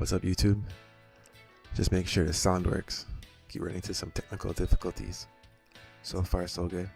What's up, YouTube? Just make sure the sound works. Keep running into some technical difficulties. So far, so good.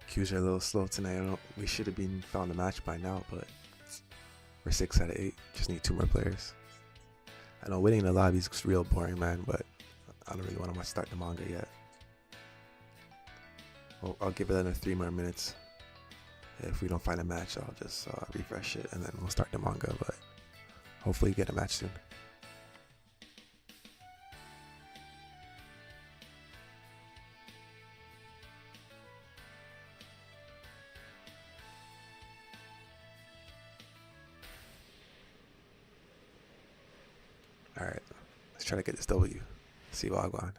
Queues are a little slow tonight. We should have been found a match by now, but we're 6 out of 8. Just need 2 more players. I know winning the lobby is real boring, man, but I don't really want to start the manga yet. I'll give it another 3 more minutes. If we don't find a match, I'll just refresh it and then we'll start the manga, but hopefully get a match soon. Alright, let's try to get this W. See what I want.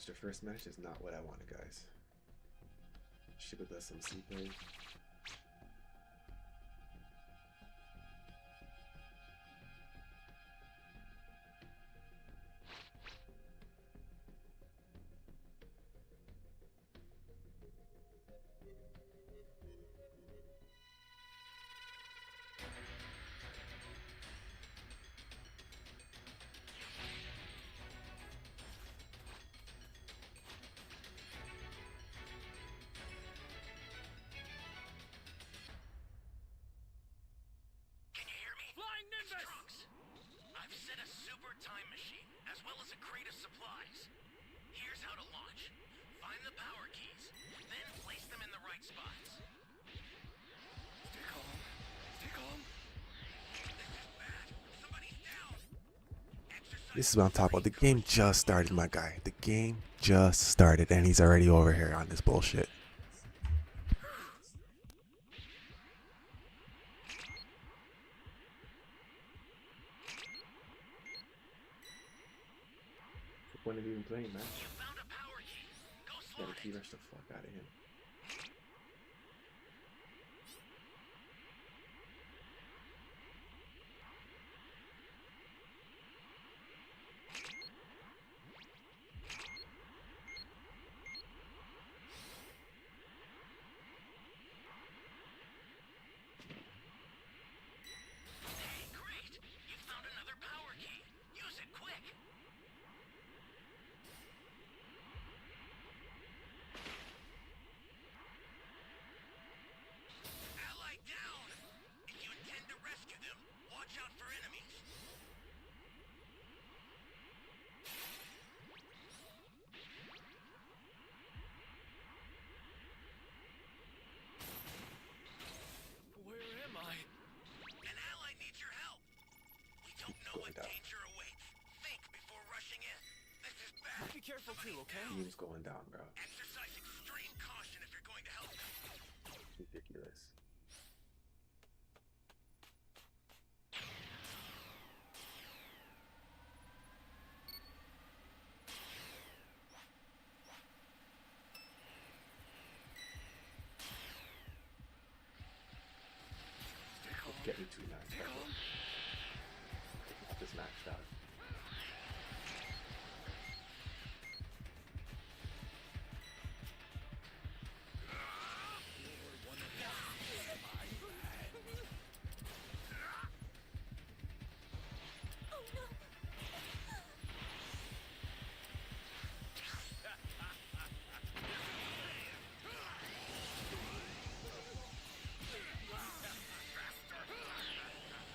The first match is not what I wanted, guys. Should have done some sleeping. I've set a super time machine, as well as a crate of supplies. Here's how to launch. Find the power keys, then place them in the right spots. Stay calm. Stay calm. This is bad. Somebody's down. This is what I'm talking about. The game just started, my guy. The game just started, and he's already over here on this bullshit. When are you even playing, man? You found a power key. Go slide Gotta key rush the fuck out of him. careful too, okay? Team's going down, bro. Exercise extreme caution if you're going to help them. Ridiculous. Get me 2 9. Get this match out.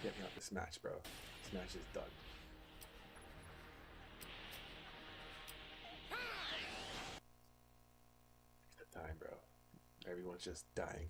Get me out this match, bro. This match is done. It's the time, bro. Everyone's just dying.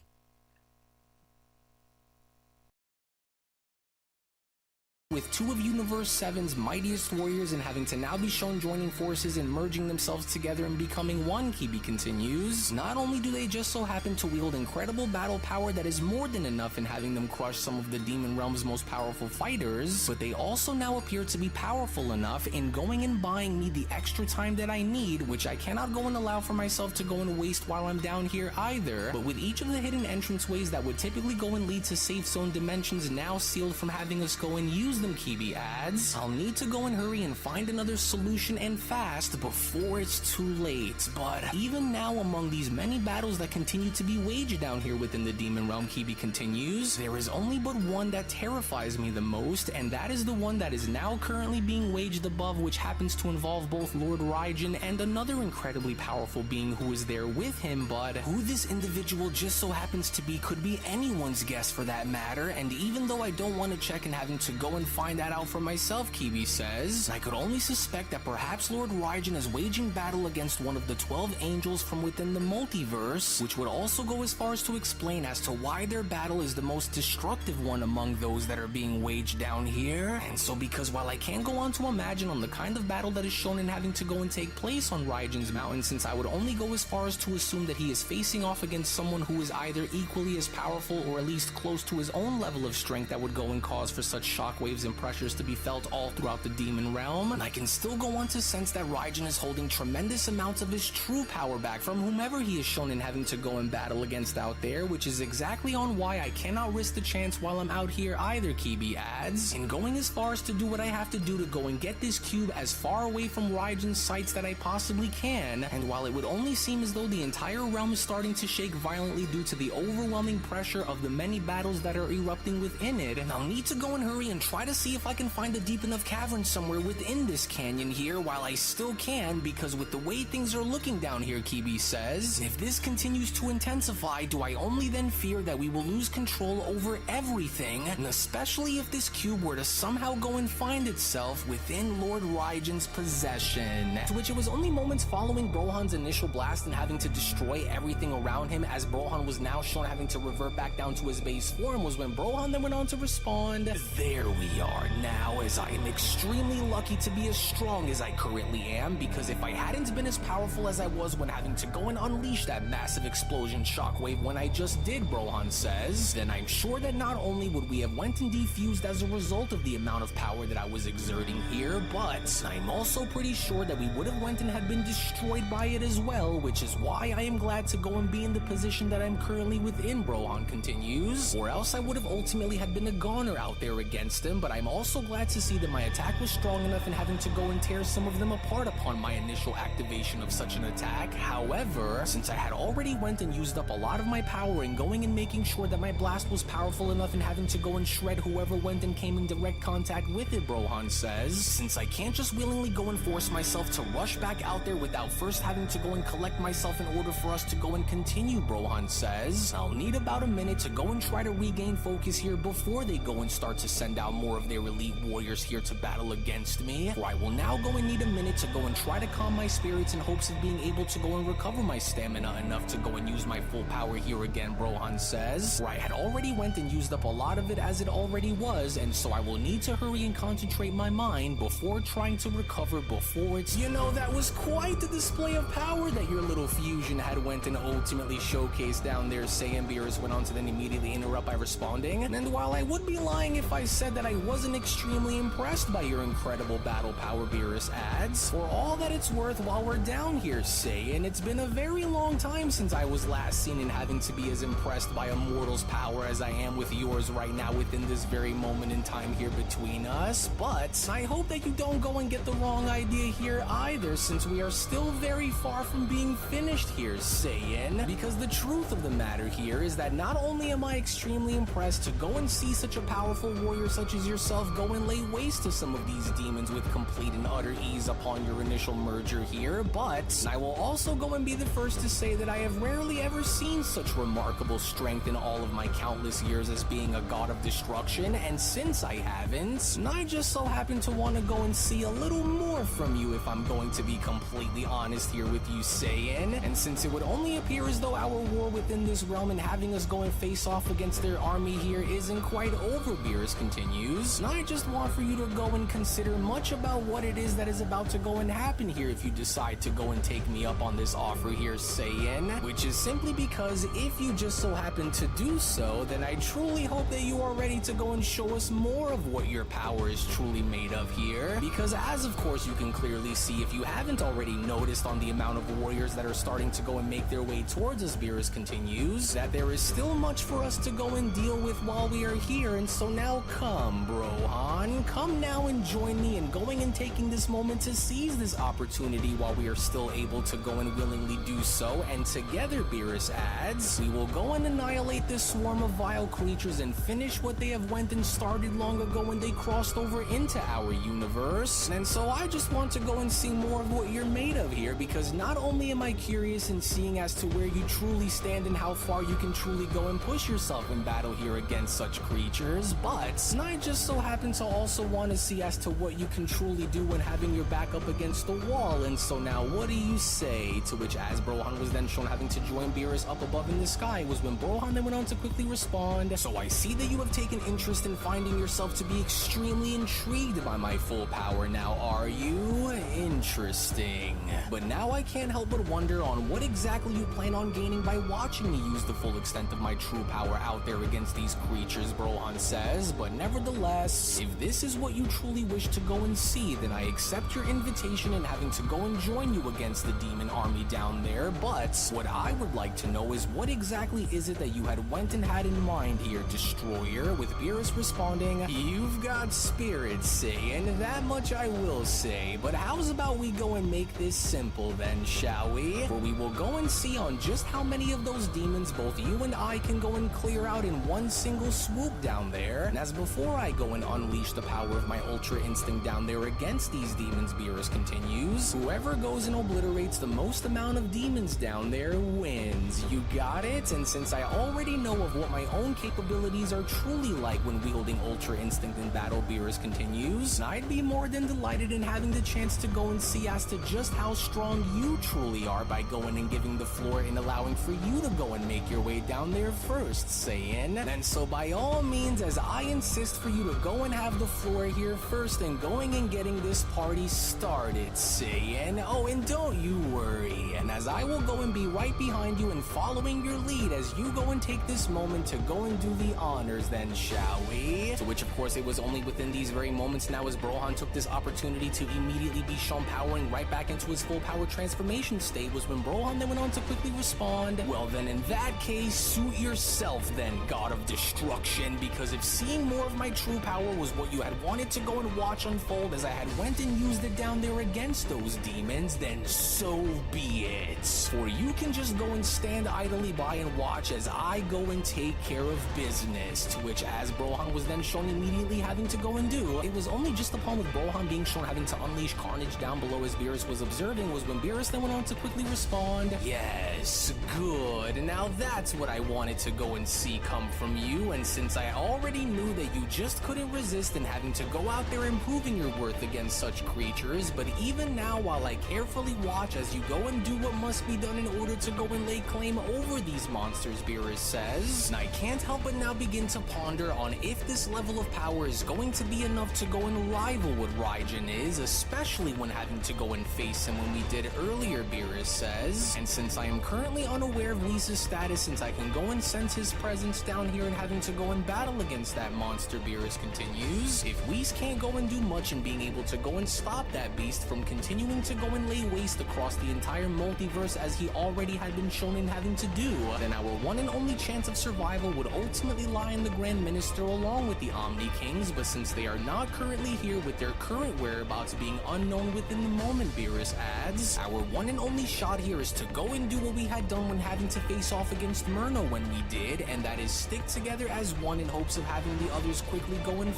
With 2 of Universe 7's mightiest warriors and having to now be shown joining forces and merging themselves together and becoming one, Kibi continues. Not only do they just so happen to wield incredible battle power that is more than enough in having them crush some of the Demon Realm's most powerful fighters, but they also now appear to be powerful enough in going and buying me the extra time that I need, which I cannot go and allow for myself to go and waste while I'm down here either. But with each of the hidden entranceways that would typically go and lead to safe zone dimensions now sealed from having us go and use them, Kibi adds, I'll need to go and hurry and find another solution and fast before it's too late. But even now, among these many battles that continue to be waged down here within the Demon Realm, Kibi continues, there is only but one that terrifies me the most, and that is the one that is now currently being waged above, which happens to involve both Lord Raijin and another incredibly powerful being who is there with him. But who this individual just so happens to be could be anyone's guess for that matter, and even though I don't want to check and having to go and find that out for myself, Kibi says, I could only suspect that perhaps Lord Raijin is waging battle against one of the 12 angels from within the multiverse, which would also go as far as to explain as to why their battle is the most destructive one among those that are being waged down here. And so because while I can't go on to imagine on the kind of battle that is shown in having to go and take place on Raijin's mountain, since I would only go as far as to assume that he is facing off against someone who is either equally as powerful or at least close to his own level of strength that would go and cause for such shockwaves and pressures to be felt all throughout the Demon Realm, and I can still go on to sense that Raijin is holding tremendous amounts of his true power back from whomever he is shown in having to go and battle against out there, which is exactly on why I cannot risk the chance while I'm out here either, Kibi adds, in going as far as to do what I have to do to go and get this cube as far away from Raijin's sights that I possibly can. And while it would only seem as though the entire realm is starting to shake violently due to the overwhelming pressure of the many battles that are erupting within it, I'll need to go and hurry and try to see if I can find a deep enough cavern somewhere within this canyon here while I still can, because with the way things are looking down here, Kibi says, if this continues to intensify, do I only then fear that we will lose control over everything, and especially if this cube were to somehow go and find itself within Lord Raijin's possession. To which it was only moments following Brohan's initial blast and having to destroy everything around him, as Brohan was now shown having to revert back down to his base form, was when Brohan then went on to respond, there we are now, as I am extremely lucky to be as strong as I currently am, because if I hadn't been as powerful as I was when having to go and unleash that massive explosion shockwave when I just did, Brohan says, then I'm sure that not only would we have went and defused as a result of the amount of power that I was exerting here, but I'm also pretty sure that we would have went and had been destroyed by it as well, which is why I am glad to go and be in the position that I'm currently within, Brohan continues, or else I would have ultimately had been a goner out there against him. But I'm also glad to see that my attack was strong enough in having to go and tear some of them apart upon my initial activation of such an attack. However, since I had already went and used up a lot of my power in going and making sure that my blast was powerful enough in having to go and shred whoever went and came in direct contact with it, Brohan says, since I can't just willingly go and force myself to rush back out there without first having to go and collect myself in order for us to go and continue, Brohan says, I'll need about a minute to go and try to regain focus here before they go and start to send out more of of their elite warriors here to battle against me, for I will now go and need a minute to go and try to calm my spirits in hopes of being able to go and recover my stamina enough to go and use my full power here again, Brohan says, where I had already went and used up a lot of it as it already was, and so I will need to hurry and concentrate my mind before trying to recover before it's... You know, that was quite the display of power that your little fusion had went and ultimately showcased down there, Saiyan. Beerus went on to then immediately interrupt by responding, and while I would be lying if I said that I wasn't extremely impressed by your incredible battle power, Beerus adds, for all that it's worth, while we're down here, Saiyan, it's been a very long time since I was last seen in having to be as impressed by a mortal's power as I am with yours right now within this very moment in time here between us, but I hope that you don't go and get the wrong idea here either, since we are still very far from being finished here, Saiyan, because the truth of the matter here is that not only am I extremely impressed to go and see such a powerful warrior such as yourself go and lay waste to some of these demons with complete and utter ease upon your initial merger here, but I will also go and be the first to say that I have rarely ever seen such remarkable strength in all of my countless years as being a god of destruction, and since I haven't, I just so happen to want to go and see a little more from you if I'm going to be completely honest here with you, Saiyan, and since it would only appear as though our war within this realm and having us go and face off against their army here isn't quite over, Beerus continues, I just want for you to go and consider much about what it is that is about to go and happen here if you decide to go and take me up on this offer here, Saiyan, which is simply because if you just so happen to do so, then I truly hope that you are ready to go and show us more of what your power is truly made of here, because as of course you can clearly see if you haven't already noticed on the amount of warriors that are starting to go and make their way towards us, Beerus continues, that there is still much for us to go and deal with while we are here, and so now come, Brohan, come now and join me in going and taking this moment to seize this opportunity while we are still able to go and willingly do so, and together, Beerus adds, we will go and annihilate this swarm of vile creatures and finish what they have went and started long ago when they crossed over into our universe, and so I just want to go and see more of what you're made of here, because not only am I curious in seeing as to where you truly stand and how far you can truly go and push yourself in battle here against such creatures, but I just so happen to also want to see as to what you can truly do when having your back up against the wall, and so now what do you say? To which, as Brohan was then shown having to join Beerus up above in the sky, was when Brohan then went on to quickly respond, so I see that you have taken interest in finding yourself to be extremely intrigued by my full power now, are you? Interesting. But now I can't help but wonder on what exactly you plan on gaining by watching me use the full extent of my true power out there against these creatures, Brohan says, but nevertheless, if this is what you truly wish to go and see, then I accept your invitation in having to go and join you against the demon army down there, but what I would like to know is what exactly is it that you had went and had in mind here, Destroyer, with Beerus responding, you've got spirit, Saiyan, that much I will say, but how's about we go and make this simple then, shall we? For we will go and see on just how many of those demons both you and I can go and clear out in one single swoop down there, and as before I go and unleash the power of my Ultra Instinct down there against these demons, Beerus continues, whoever goes and obliterates the most amount of demons down there wins. You got it? And since I already know of what my own capabilities are truly like when wielding Ultra Instinct in battle, Beerus continues, I'd be more than delighted in having the chance to go and see as to just how strong you truly are by going and giving the floor and allowing for you to go and make your way down there first, Saiyan. And so by all means, as I insist for you to go and have the floor here first and going and getting this party started, Saiyan. Oh, and don't you worry, and as I will go and be right behind you and following your lead as you go and take this moment to go and do the honors then, shall we? To which of course it was only within these very moments now as Brohan took this opportunity to immediately be shown powering right back into his full power transformation state was when Brohan then went on to quickly respond, well then in that case, suit yourself then, God of Destruction, because if seeing more of my true power was what you had wanted to go and watch unfold as I had went and used it down there against those demons, then so be it. For you can just go and stand idly by and watch as I go and take care of business, to which as Brohan was then shown immediately having to go and do, it was only just upon with Brohan being shown having to unleash carnage down below as Beerus was observing was when Beerus then went on to quickly respond, yes, good, now that's what I wanted to go and see come from you, and since I already knew that you just couldn't resist in having to go out there and proving your worth against such creatures, but even now, while I carefully watch as you go and do what must be done in order to go and lay claim over these monsters, Beerus says, I can't help but now begin to ponder on if this level of power is going to be enough to go and rival what Raijin is, especially when having to go and face him when we did earlier, Beerus says. And since I am currently unaware of Lisa's status, since I can go and sense his presence down here and having to go and battle against that monster, Beerus continues, if Whis can't go and do much in being able to go and stop that beast from continuing to go and lay waste across the entire multiverse as he already had been shown in having to do, then our one and only chance of survival would ultimately lie in the Grand Minister along with the Omni Kings, but since they are not currently here with their current whereabouts being unknown within the moment, Beerus adds, our one and only shot here is to go and do what we had done when having to face off against Myrna when we did, and that is stick together as one in hopes of having the others quickly go and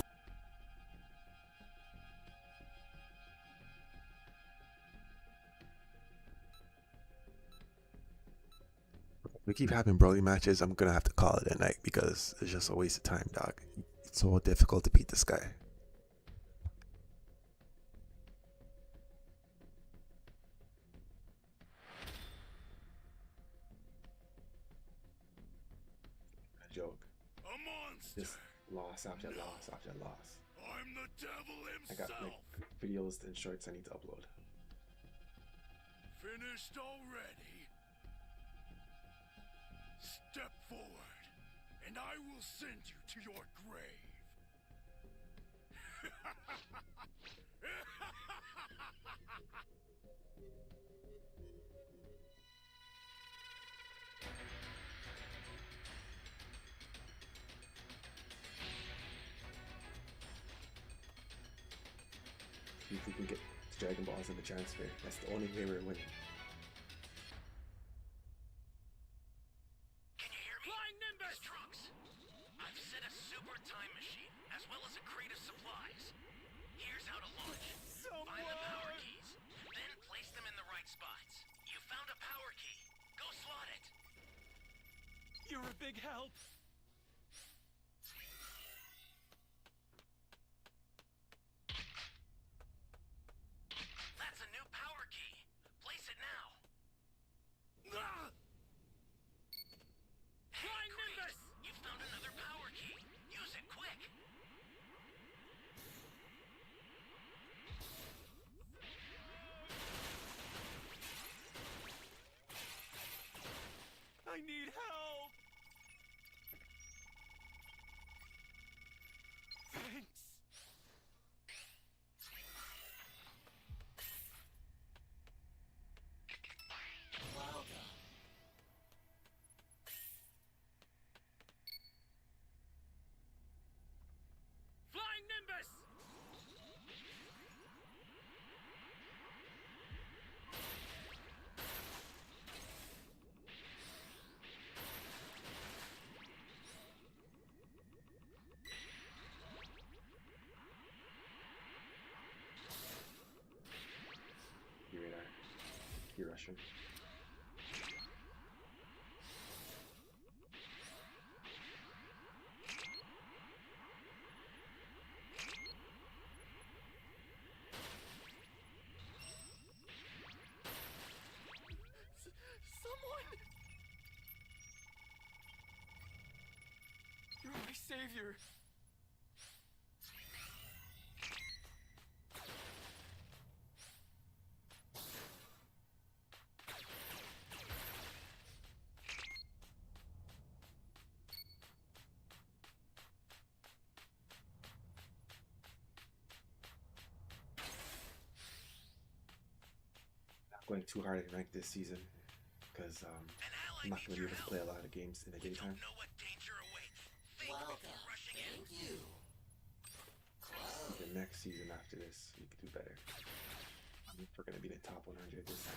We keep having Broly matches, I'm gonna have to call it a night because it's just a waste of time, dog. It's so difficult to beat this guy. A joke. A monster. Just loss after loss after loss. I'm the devil I got himself. like videos and shorts I need to upload. Finished already. Step forward, and I will send you to your grave. See if we can get the Dragon Balls in the transfer. That's the only way we're winning. Can you hear me? Flying Nimbus! Trunks! I've set a super time machine, as well as a crate of supplies. Here's how to launch. Find the power keys, then place them in the right spots. You found a power key. Go slot it. You're a big help. That's a new power key. Place it now. Hey, great! You found another power key. Use it quick. I need help. Thanks. Flying Nimbus! Your radar. You're Russian. Someone. You're my savior. Not going too hard at rank this season because I'm not going to be able to play a lot of games in the daytime. Know what danger awaits. Think before rushing in. The next season after this, we could do better. We're going to be in the top 100 this time.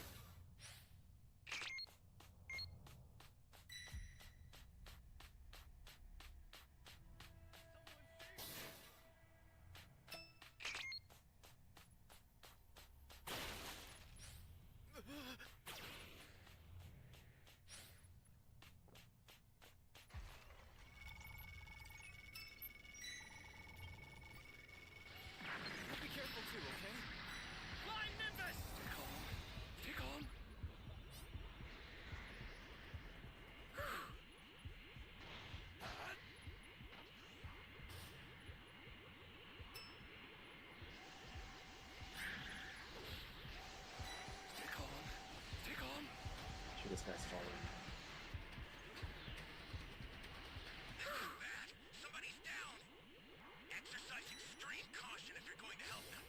to help them.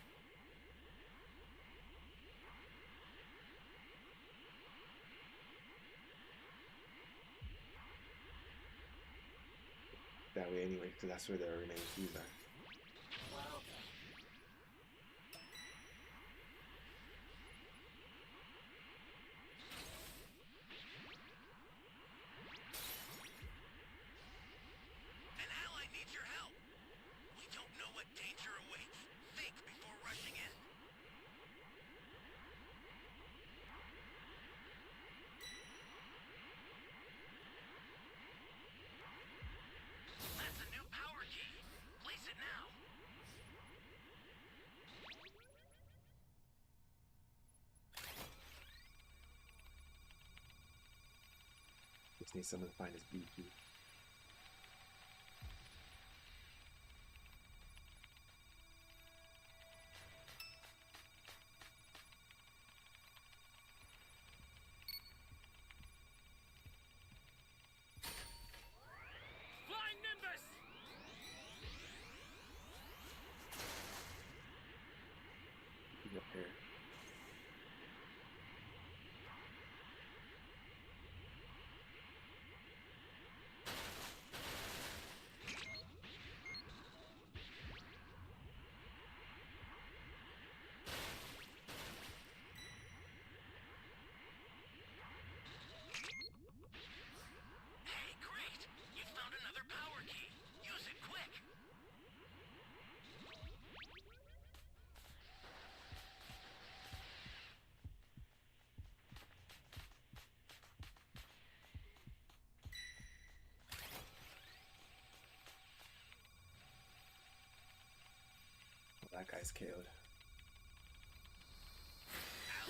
That way anyway, because that's where the remaining keys are. An ally needs your help. We don't know what danger awaits. Think before rushing in. That's a new power key. Place it now. Just need someone to find his B key. Flying Nimbus! Key up here. Hey, great! You found another power key. Use it quick. Well, that guy's KO'd. Ally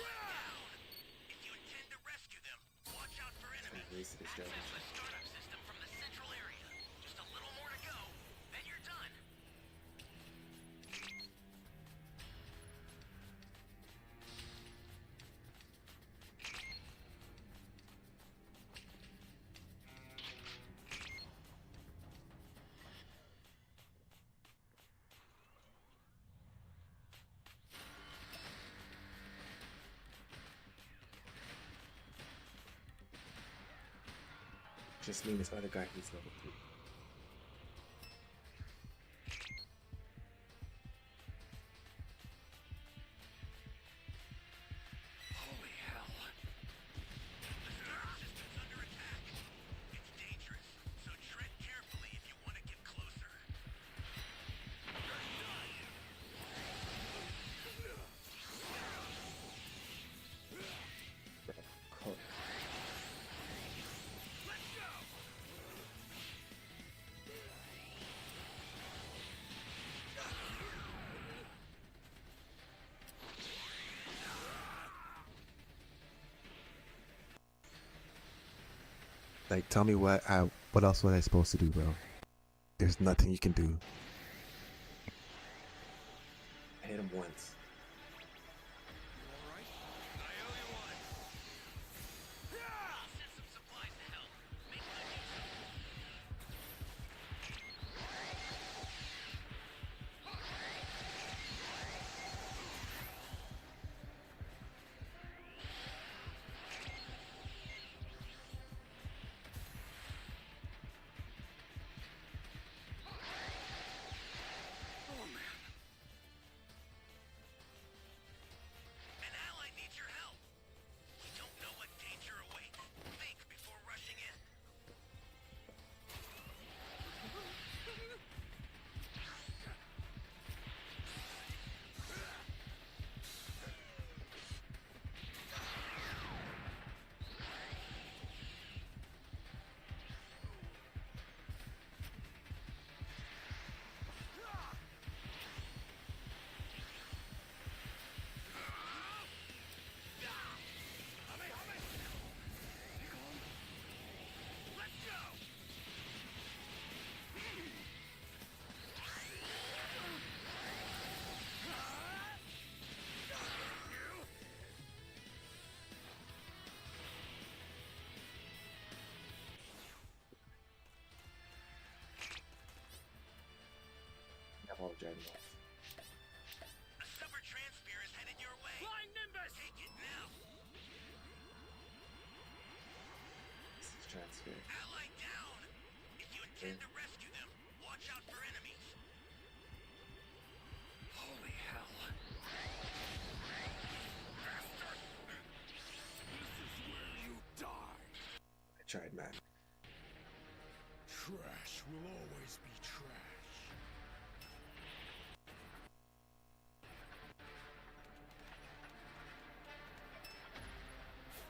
down. If you intend to rescue them, watch out for enemies. Wasted his Access dragon. the startup system from the central area. Just a little more to go, then you're done. Just mean this other guy who's level 3. Holy hell. The startup system's under attack. It's dangerous, so tread carefully if you want to get closer. Cool. Let's go! Like, tell me what else was I supposed to do, bro? There's nothing you can do. I hit him once. Alright, I owe you one. Send some supplies to help. Make good use of them. Oh man. An ally needs your help. We don't know what danger awaits. Think before rushing in. Let's go! I have all the dragon balls. Dragonball! Take it now! This is transfer. Ally down! If you intend to rescue them, watch out for enemies. Holy hell. Bastard! This is where you die. I tried, man. Trash will always be trash.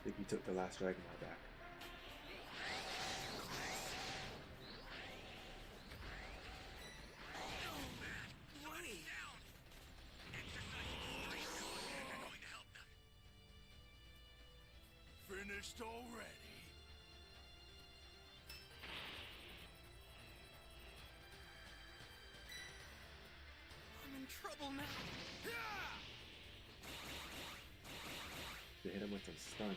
I think we took the last Dragon Ball back. Finished already. I'm in trouble now. They hit him with some stuns.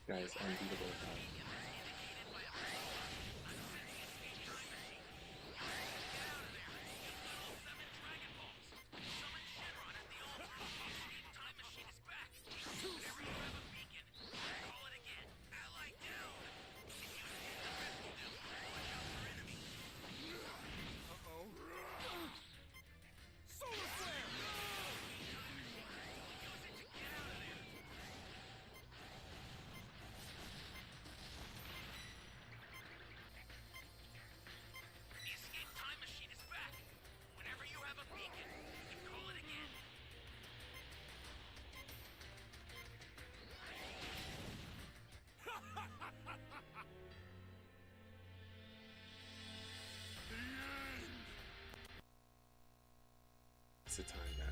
Guys, unbeatable without him. It's the time, man.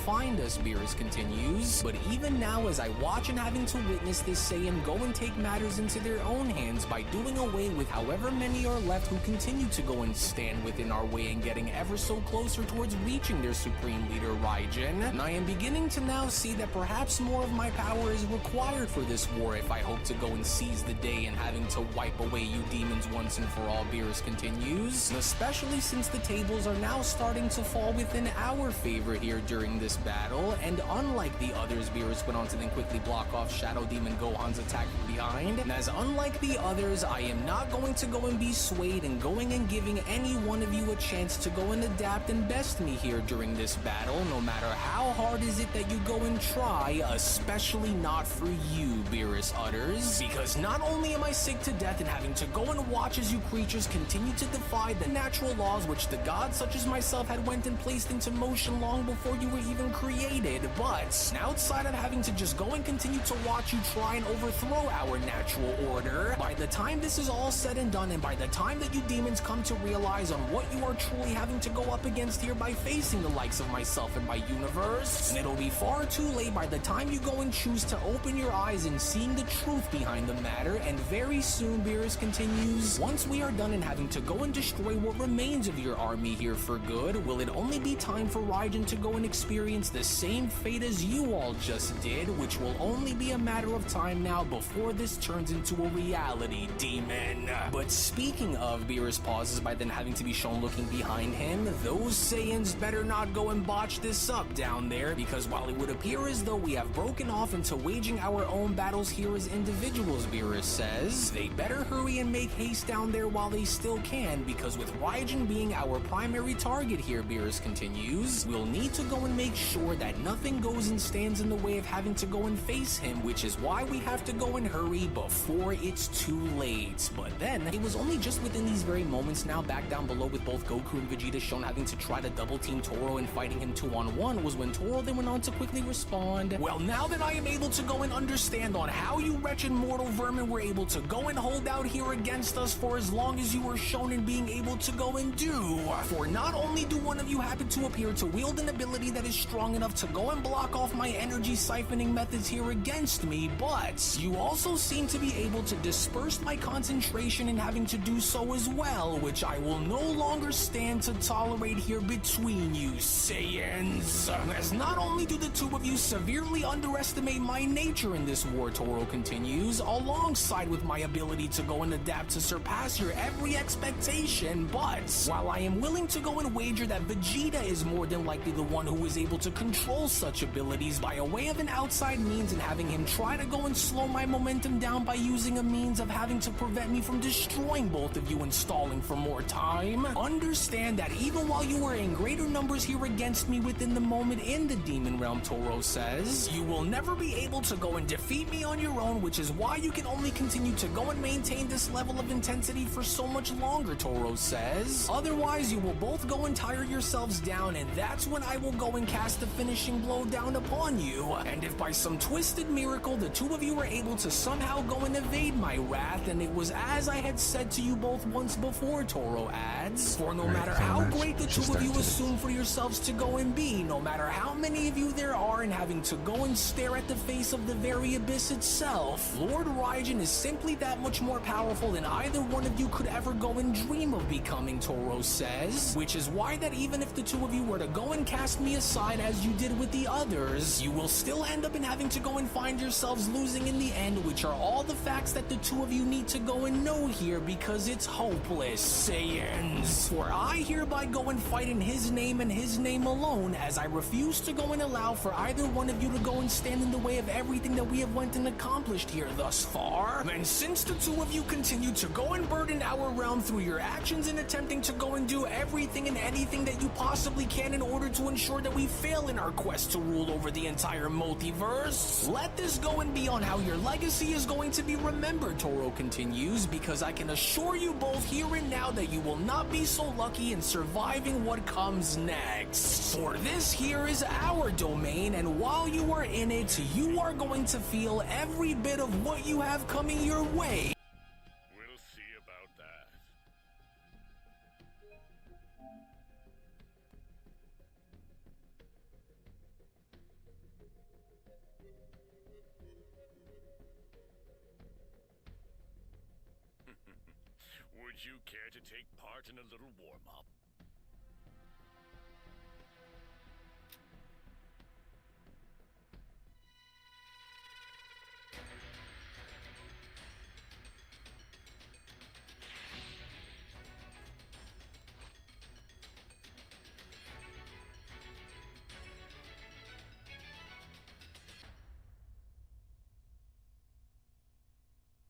Find us, Beerus continues. But even now, as I watch and having to witness this Saiyan go and take matters into their own hands by doing away with however many are left who continue to go and stand within our way and getting ever so closer towards reaching their supreme leader Raijin, and I am beginning to now see that perhaps more of my power is required for this war if I hope to go and seize the day and having to wipe away you demons once and for all, Beerus continues. Especially since the tables are now starting to fall within our favor here during this battle, and unlike the others, Beerus went on to then quickly block off Shadow Demon Gohan's attack from behind. And as unlike the others, I am not going to go and be swayed and going and giving any one of you a chance to go and adapt and best me here during this battle, no matter how hard is it that you go and try, especially not for you, Beerus utters. Because not only am I sick to death and having to go and watch as you creatures continue to defy the natural laws which the gods such as myself had went and placed into motion long before you were even created, but outside of having to just go and continue to watch you try and overthrow our natural order, by the time this is all said and done, and by the time that you demons come to realize on what you are truly having to go up against here by facing the likes of myself and my universe, and it'll be far too late by the time you go and choose to open your eyes and seeing the truth behind the matter. And very soon, Beerus continues, once we are done and having to go and destroy what remains of your army here for good, will it only be time for Raijin to go and experience the same fate as you all just did, which will only be a matter of time now before this turns into a reality, demon. But speaking of, Beerus pauses by then having to be shown looking behind him. Those Saiyans better not go and botch this up down there, because while it would appear as though we have broken off into waging our own battles here as individuals, Beerus says, they better hurry and make haste down there while they still can, because with Raijin being our primary target here, Beerus continues, we'll need to go and make sure that nothing goes and stands in the way of having to go and face him, which is why we have to go and hurry before it's too late. But then, it was only just within these very moments now back down below with both Goku and Vegeta shown having to try to double team Toro and fighting him 2-on-1 was when Toro then went on to quickly respond, well, now that I am able to go and understand on how you wretched mortal vermin were able to go and hold out here against us for as long as you were shown in being able to go and do, for not only do one of you happen to appear to wield an ability that is strong enough to go and block off my energy siphoning methods here against me, but you also seem to be able to disperse my concentration in having to do so as well, which I will no longer stand to tolerate here between you, Saiyans. As not only do the two of you severely underestimate my nature in this war, Toro continues, alongside with my ability to go and adapt to surpass your every expectation, but while I am willing to go and wager that Vegeta is more than likely the one who is able to control such abilities by a way of an outside means and having him try to go and slow my momentum down by using a means of having to prevent me from destroying both of you and stalling for more time, understand that even while you are in greater numbers here against me within the moment in the Demon Realm, Toro says, you will never be able to go and defeat me on your own, which is why you can only continue to go and maintain this level of intensity for so much longer, Toro says. Otherwise, you will both go and tire yourselves down, and that's when I will go and cast the finishing blow down upon you. And if by some twisted miracle the two of you were able to somehow go and evade my wrath, and it was as I had said to you both once before, Toro adds, for no matter how great the two of you assume for yourselves to go and be, no matter how many of you there are and having to go and stare at the face of the very abyss itself, Lord Raijin is simply that much more powerful than either one of you could ever go and dream of becoming, Toro says, which is why that even if the two of you were to go and cast me aside as you did with the others, you will still end up in having to go and find yourselves losing in the end, which are all the facts that the two of you need to go and know here, because it's hopeless, Saiyans. For I hereby go and fight in his name and his name alone, as I refuse to go and allow for either one of you to go and stand in the way of everything that we have went and accomplished here thus far. And since the two of you continue to go and burden our realm through your actions in attempting to go and do everything and anything that you possibly can in order to ensure that we fail in our quest to rule over the entire multiverse, let this go and be on how your legacy is going to be remembered, Toro continues, because I can assure you both here and now that you will not be so lucky in surviving what comes next. For this here is our domain, and while you are in it, you are going to feel every bit of what you have coming your way. We'll see about that. Would you care to take part in a little warm-up?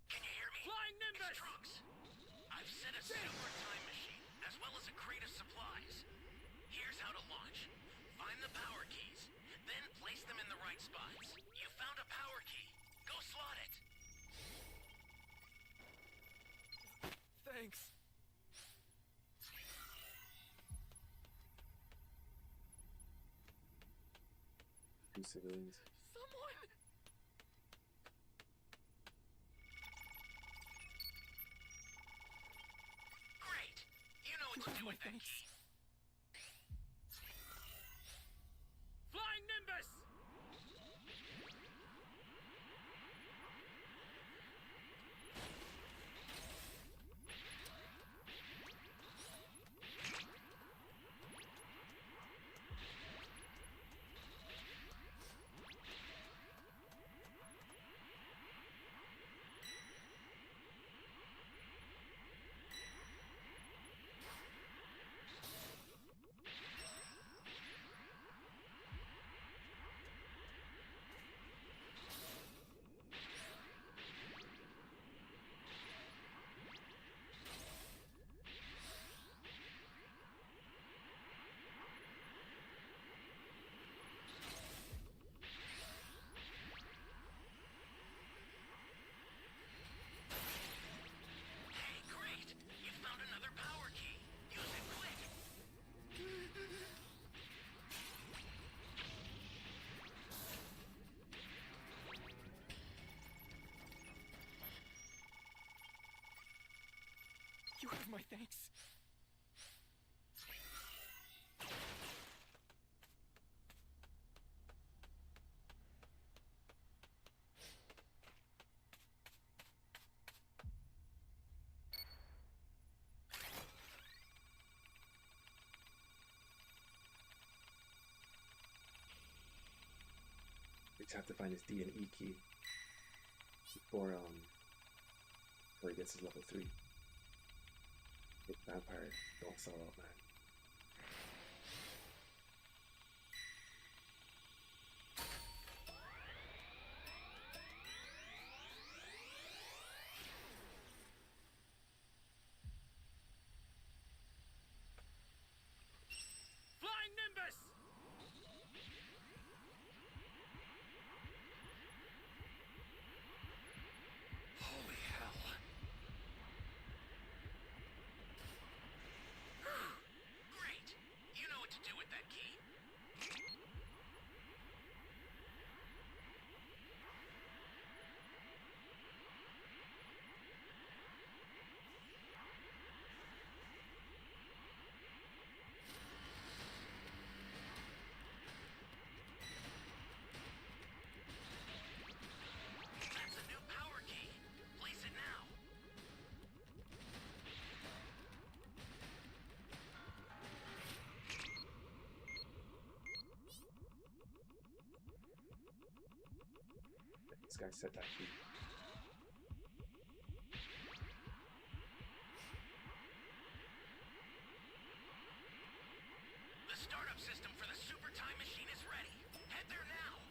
Can you hear me? Flying Nimbus! It's Trunks. I've set a super time machine, as well as a crate of supplies. Here's how to launch. Find the power keys, then place them in the right spots. You found a power key. Go slot it. Thanks. Two civilians. Someone! Great. You know what to do with that Thanks. key. Flying Nimbus! Hey, great. You found another power key. Use it quick. You have my thanks. just have to find his D and E key before he gets his level 3. With Vampire, don't sell out, man. Flying Nimbus! Holy hell. Great! You know what to do with that key. That's a new power key. Place it now. This guy set that key. The startup system for the super time machine is ready. Head there now.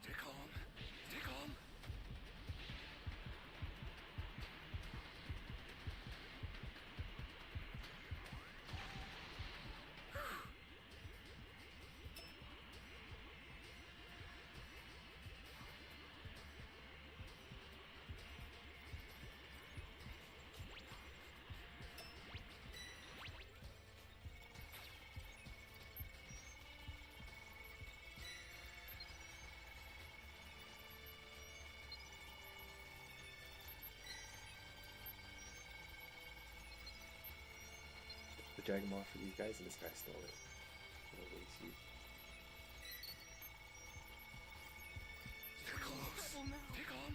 Stay calm. Stay calm. The Dragon Ball for these guys, and this guy stole it. What do you see? Stay close. Stay calm.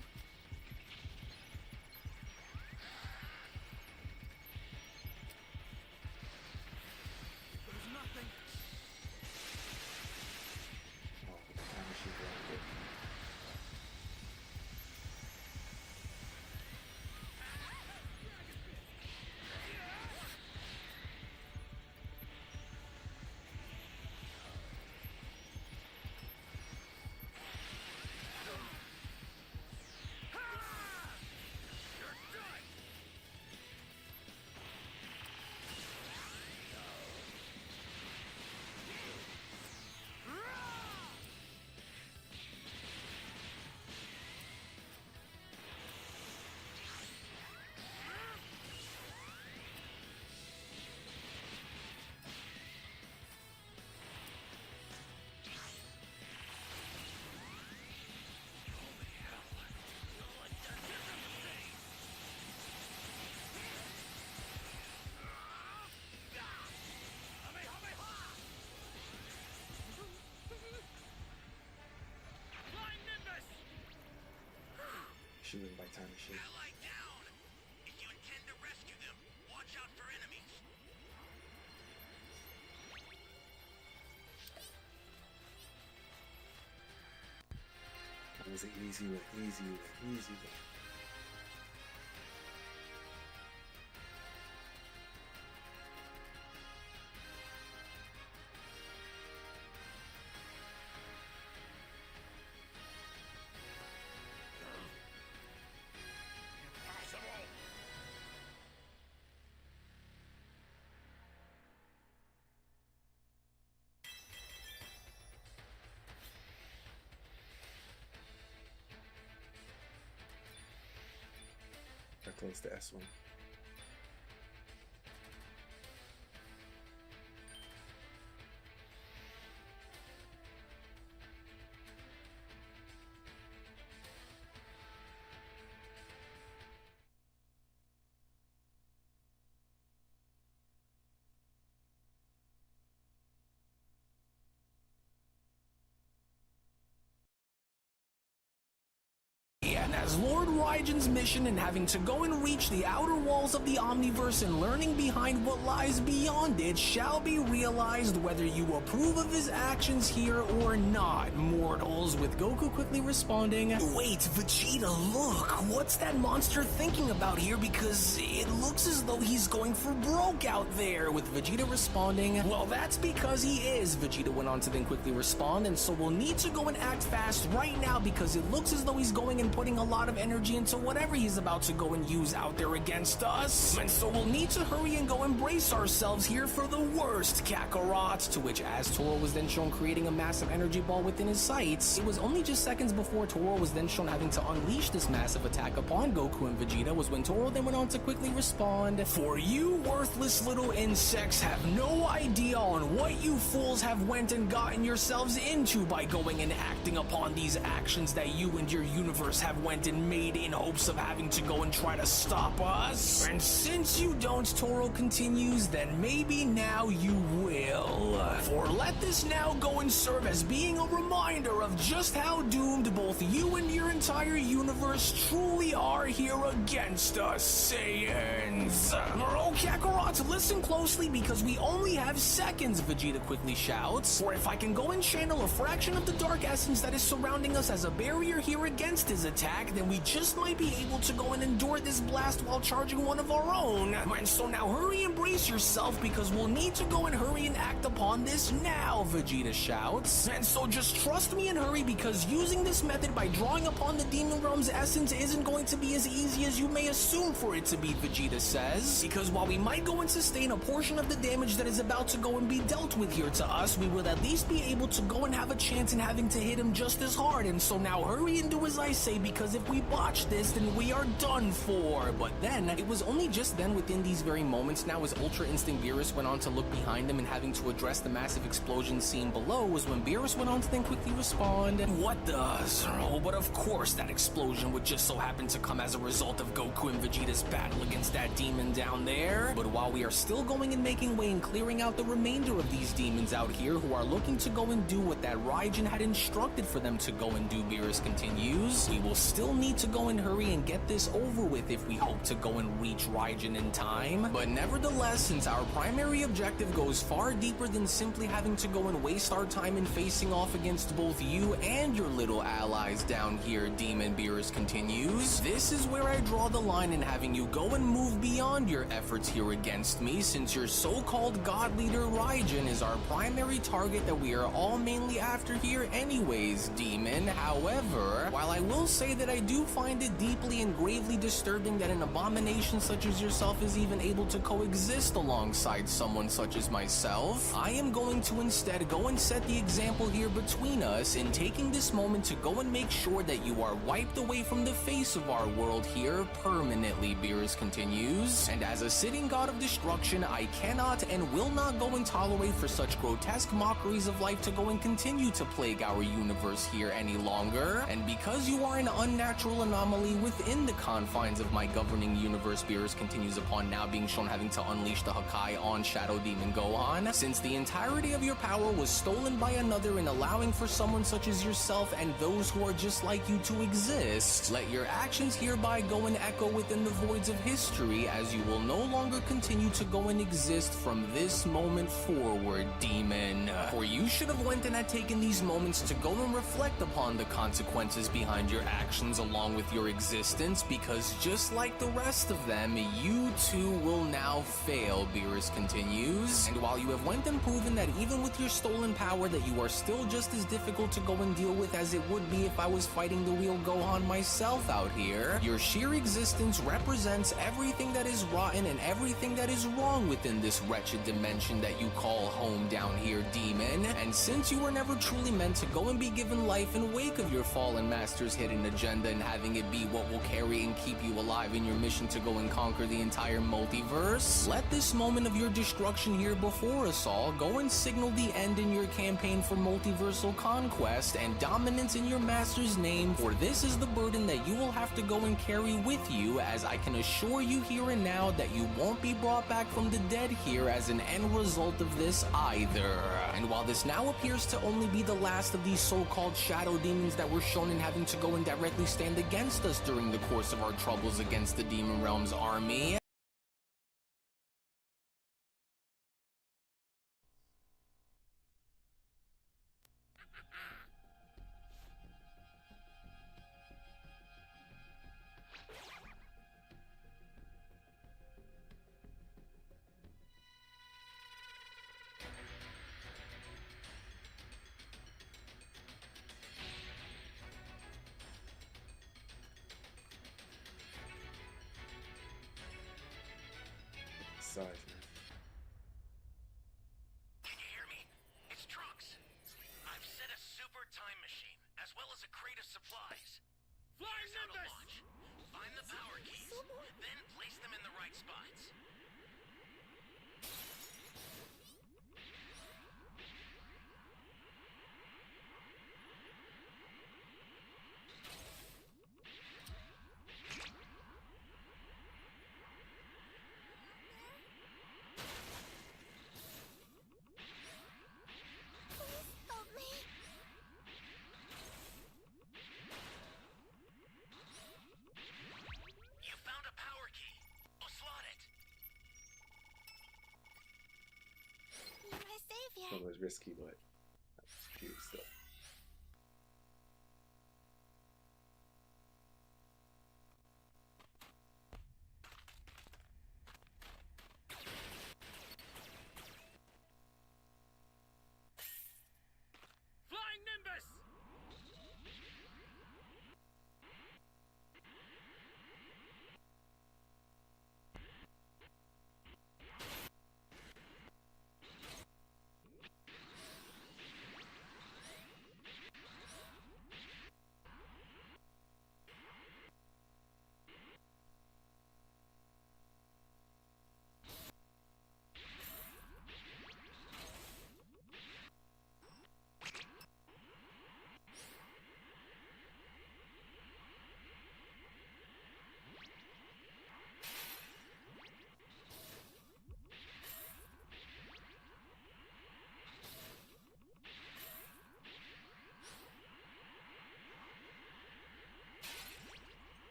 There's nothing. Oh, the time machine blocked it. Flying Nimbus! Shooting by time machine. Ally down. If you intend to rescue them, watch out for enemies. That was an easy win, easy win, easy win. They're close to S1. Yeah. And as Lord Raigen's mission in having to go and reach the outer walls of the Omniverse and learning behind what lies beyond it shall be realized whether you approve of his actions here or not, mortals, with Goku quickly responding, "Wait, Vegeta, look, what's that monster thinking about here, because it looks as though he's going for broke out there," with Vegeta responding, "Well, that's because he is," Vegeta went on to then quickly respond, "and so we'll need to go and act fast right now because it looks as though he's going and putting a lot of energy into whatever he's about to go and use out there against us, and so we'll need to hurry and go and brace ourselves here for the worst, Kakarot," to which as Toro was then shown creating a massive energy ball within his sights, it was only just seconds before Toro was then shown having to unleash this massive attack upon Goku and Vegeta was when Toro then went on to quickly respond, "For you worthless little insects have no idea on what you fools have went and gotten yourselves into by going and acting upon these actions that you and your universe have went and made in hopes of having to go and try to stop us. And since you don't," Toro continues, "then maybe now you will. For let this now go and serve as being a reminder of just how doomed both you and your entire universe truly are here against us, Saiyans." "Oh, Kakarot, listen closely because we only have seconds," Vegeta quickly shouts. "For if I can go and channel a fraction of the dark essence that is surrounding us as a barrier here against his attack, then we just might be able to go and endure this blast while charging one of our own. And so now hurry and brace yourself because we'll need to go and hurry and act upon this now," Vegeta shouts. "And so just trust me and hurry because using this method by drawing upon the Demon Realm's essence isn't going to be as easy as you may assume for it to be," Vegeta says. "Because while we might go and sustain a portion of the damage that is about to go and be dealt with here to us, we will at least be able to go and have a chance in having to hit him just as hard. And so now hurry and do as I say because if we botch this, then we are done for." But then, it was only just then within these very moments now as Ultra Instinct Beerus went on to look behind him and having to address the massive explosion seen below was when Beerus went on to then quickly respond, "What the? Oh, but of course that explosion would just so happen to come as a result of Goku and Vegeta's battle against that demon down there. But while we are still going and making way and clearing out the remainder of these demons out here who are looking to go and do what that Raijin had instructed for them to go and do," Beerus continues, "we will still need to go and hurry and get this over with if we hope to go and reach Raijin in time. But nevertheless, since our primary objective goes far deeper than simply having to go and waste our time in facing off against both you and your little allies down here," Demon Beerus continues, "this is where I draw the line in having you go and move beyond your efforts here against me, since your so-called god leader Raijin is our primary target that we are all mainly after here anyways, Demon. However, while I will say that I do find it deeply and gravely disturbing that an abomination such as yourself is even able to coexist alongside someone such as myself, I am going to instead go and set the example here between us in taking this moment to go and make sure that you are wiped away from the face of our world here permanently," Beerus continues, "and as a sitting god of destruction, I cannot and will not go and tolerate for such grotesque mockeries of life to go and continue to plague our universe here any longer. And because you are an unnatural anomaly within the confines of my governing universe," Beerus continues upon now being shown having to unleash the Hakai on Shadow Demon Gohan, "since the entirety of your power was stolen by another in allowing for someone such as yourself and those who are just like you to exist, let your actions hereby go and echo within the voids of history as you will no longer continue to go and exist from this moment forward, Demon. For you should have went and had taken these moments to go and reflect upon the consequences behind your actions along with your existence, because just like the rest of them, you too will now fail," Beerus continues, "and while you have went and proven that even with your stolen power that you are still just as difficult to go and deal with as it would be if I was fighting the real Gohan myself out here, your sheer existence represents everything that is rotten and everything that is wrong within this wretched dimension that you call home down here, Demon. And since you were never truly meant to go and be given life in wake of your fallen master's hidden agenda and having it be what will carry and keep you alive in your mission to go and conquer the entire multiverse, let this moment of your destruction here before us all go and signal the end in your campaign for multiversal conquest and dominance in your master's name, for this is the burden that you will have to go and carry with you, as I can assure you here and now that you won't be brought back from the dead here as an end result of this either. And while this now appears to only be the last of these so-called shadow demons that were shown in having to go and direct directly stand against us during the course of our troubles against the Demon Realm's army. Sorry. Can you hear me? It's Trunks. I've set a super time machine, as well as a crate of supplies. Here's how to launch. Find the power keys, then place them in the right spots. Help me. You found a power key. I'll slot it. You wanna save yet? That was risky, but cute still. Flying Nimbus!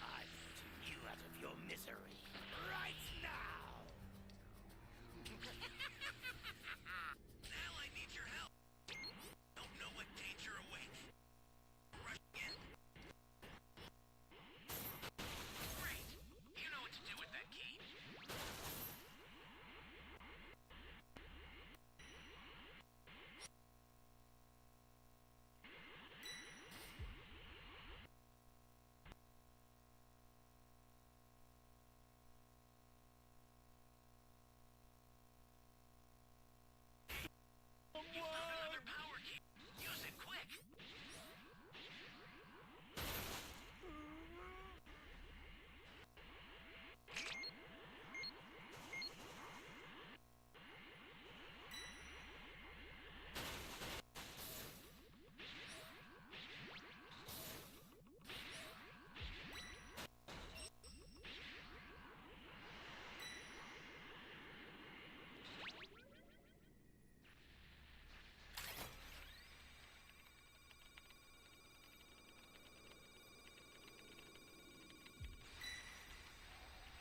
I'm putting you out of your misery right now. Now I need your help. Don't know what danger awaits. Rush in. Great. You know what to do with that key. You found another power key. Use it quick.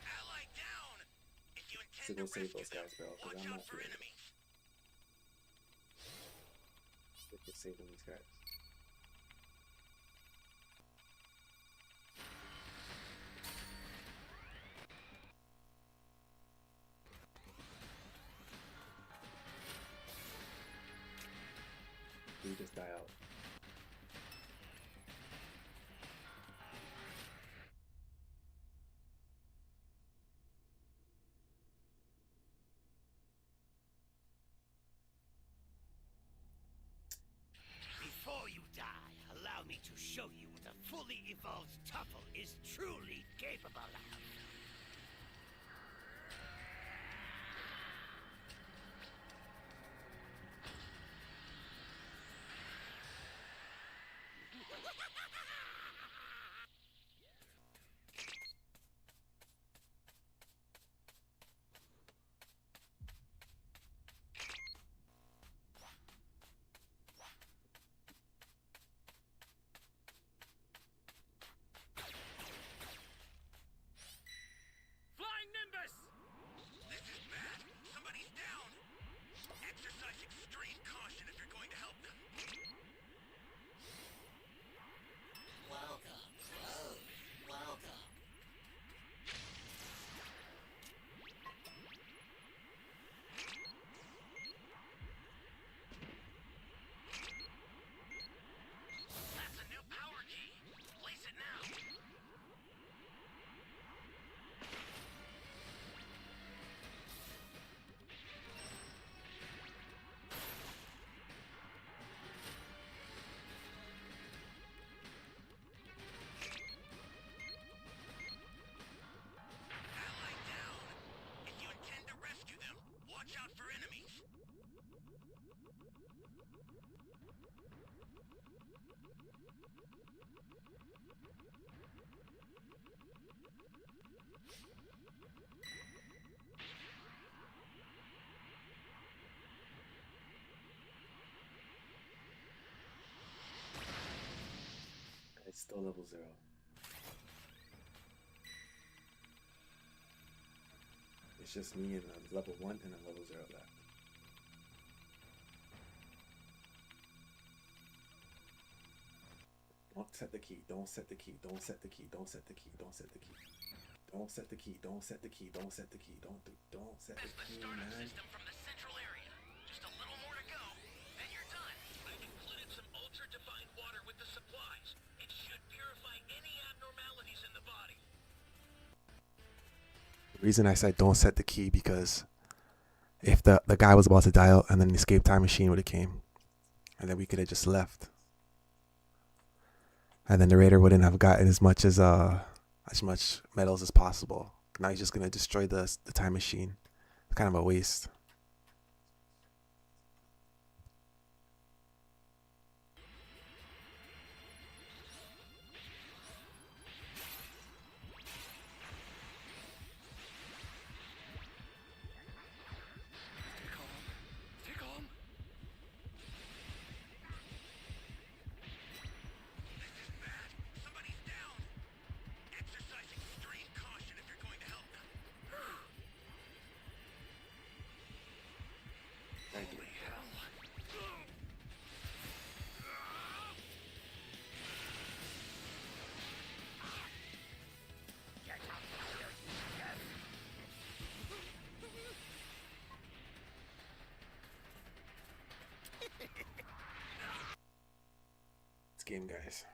Ally down. If you So intend go to save rescue those guys, bro, them, 'cause watch I'm out not for doing it. enemies. Stick with saving these guys. We just die out. Before you die, allow me to show you what a fully evolved Tuffle is truly capable of. It's still level 0. It's just me and a level 1 and a level 0 left. Don't set the key, don't set the key, don't set the key, don't set the key, don't set the key. Don't set the key, don't set the key, don't set the key, don't set the key, man. System from the central area. Just a little more to go, then you're done. I've included some ultra-defined water with the supplies. It should purify any abnormalities in the body. The reason I said don't set the key because if the guy was about to die out and then the escape time machine would have came and then we could have just left. And then the raider wouldn't have gotten as much medals as possible. Now he's just gonna destroy the time machine. It's kind of a waste. Stay calm. This is bad. Somebody's down. Exercise extreme caution if you're going to help them. Thank you. Holy hell. It's game, guys.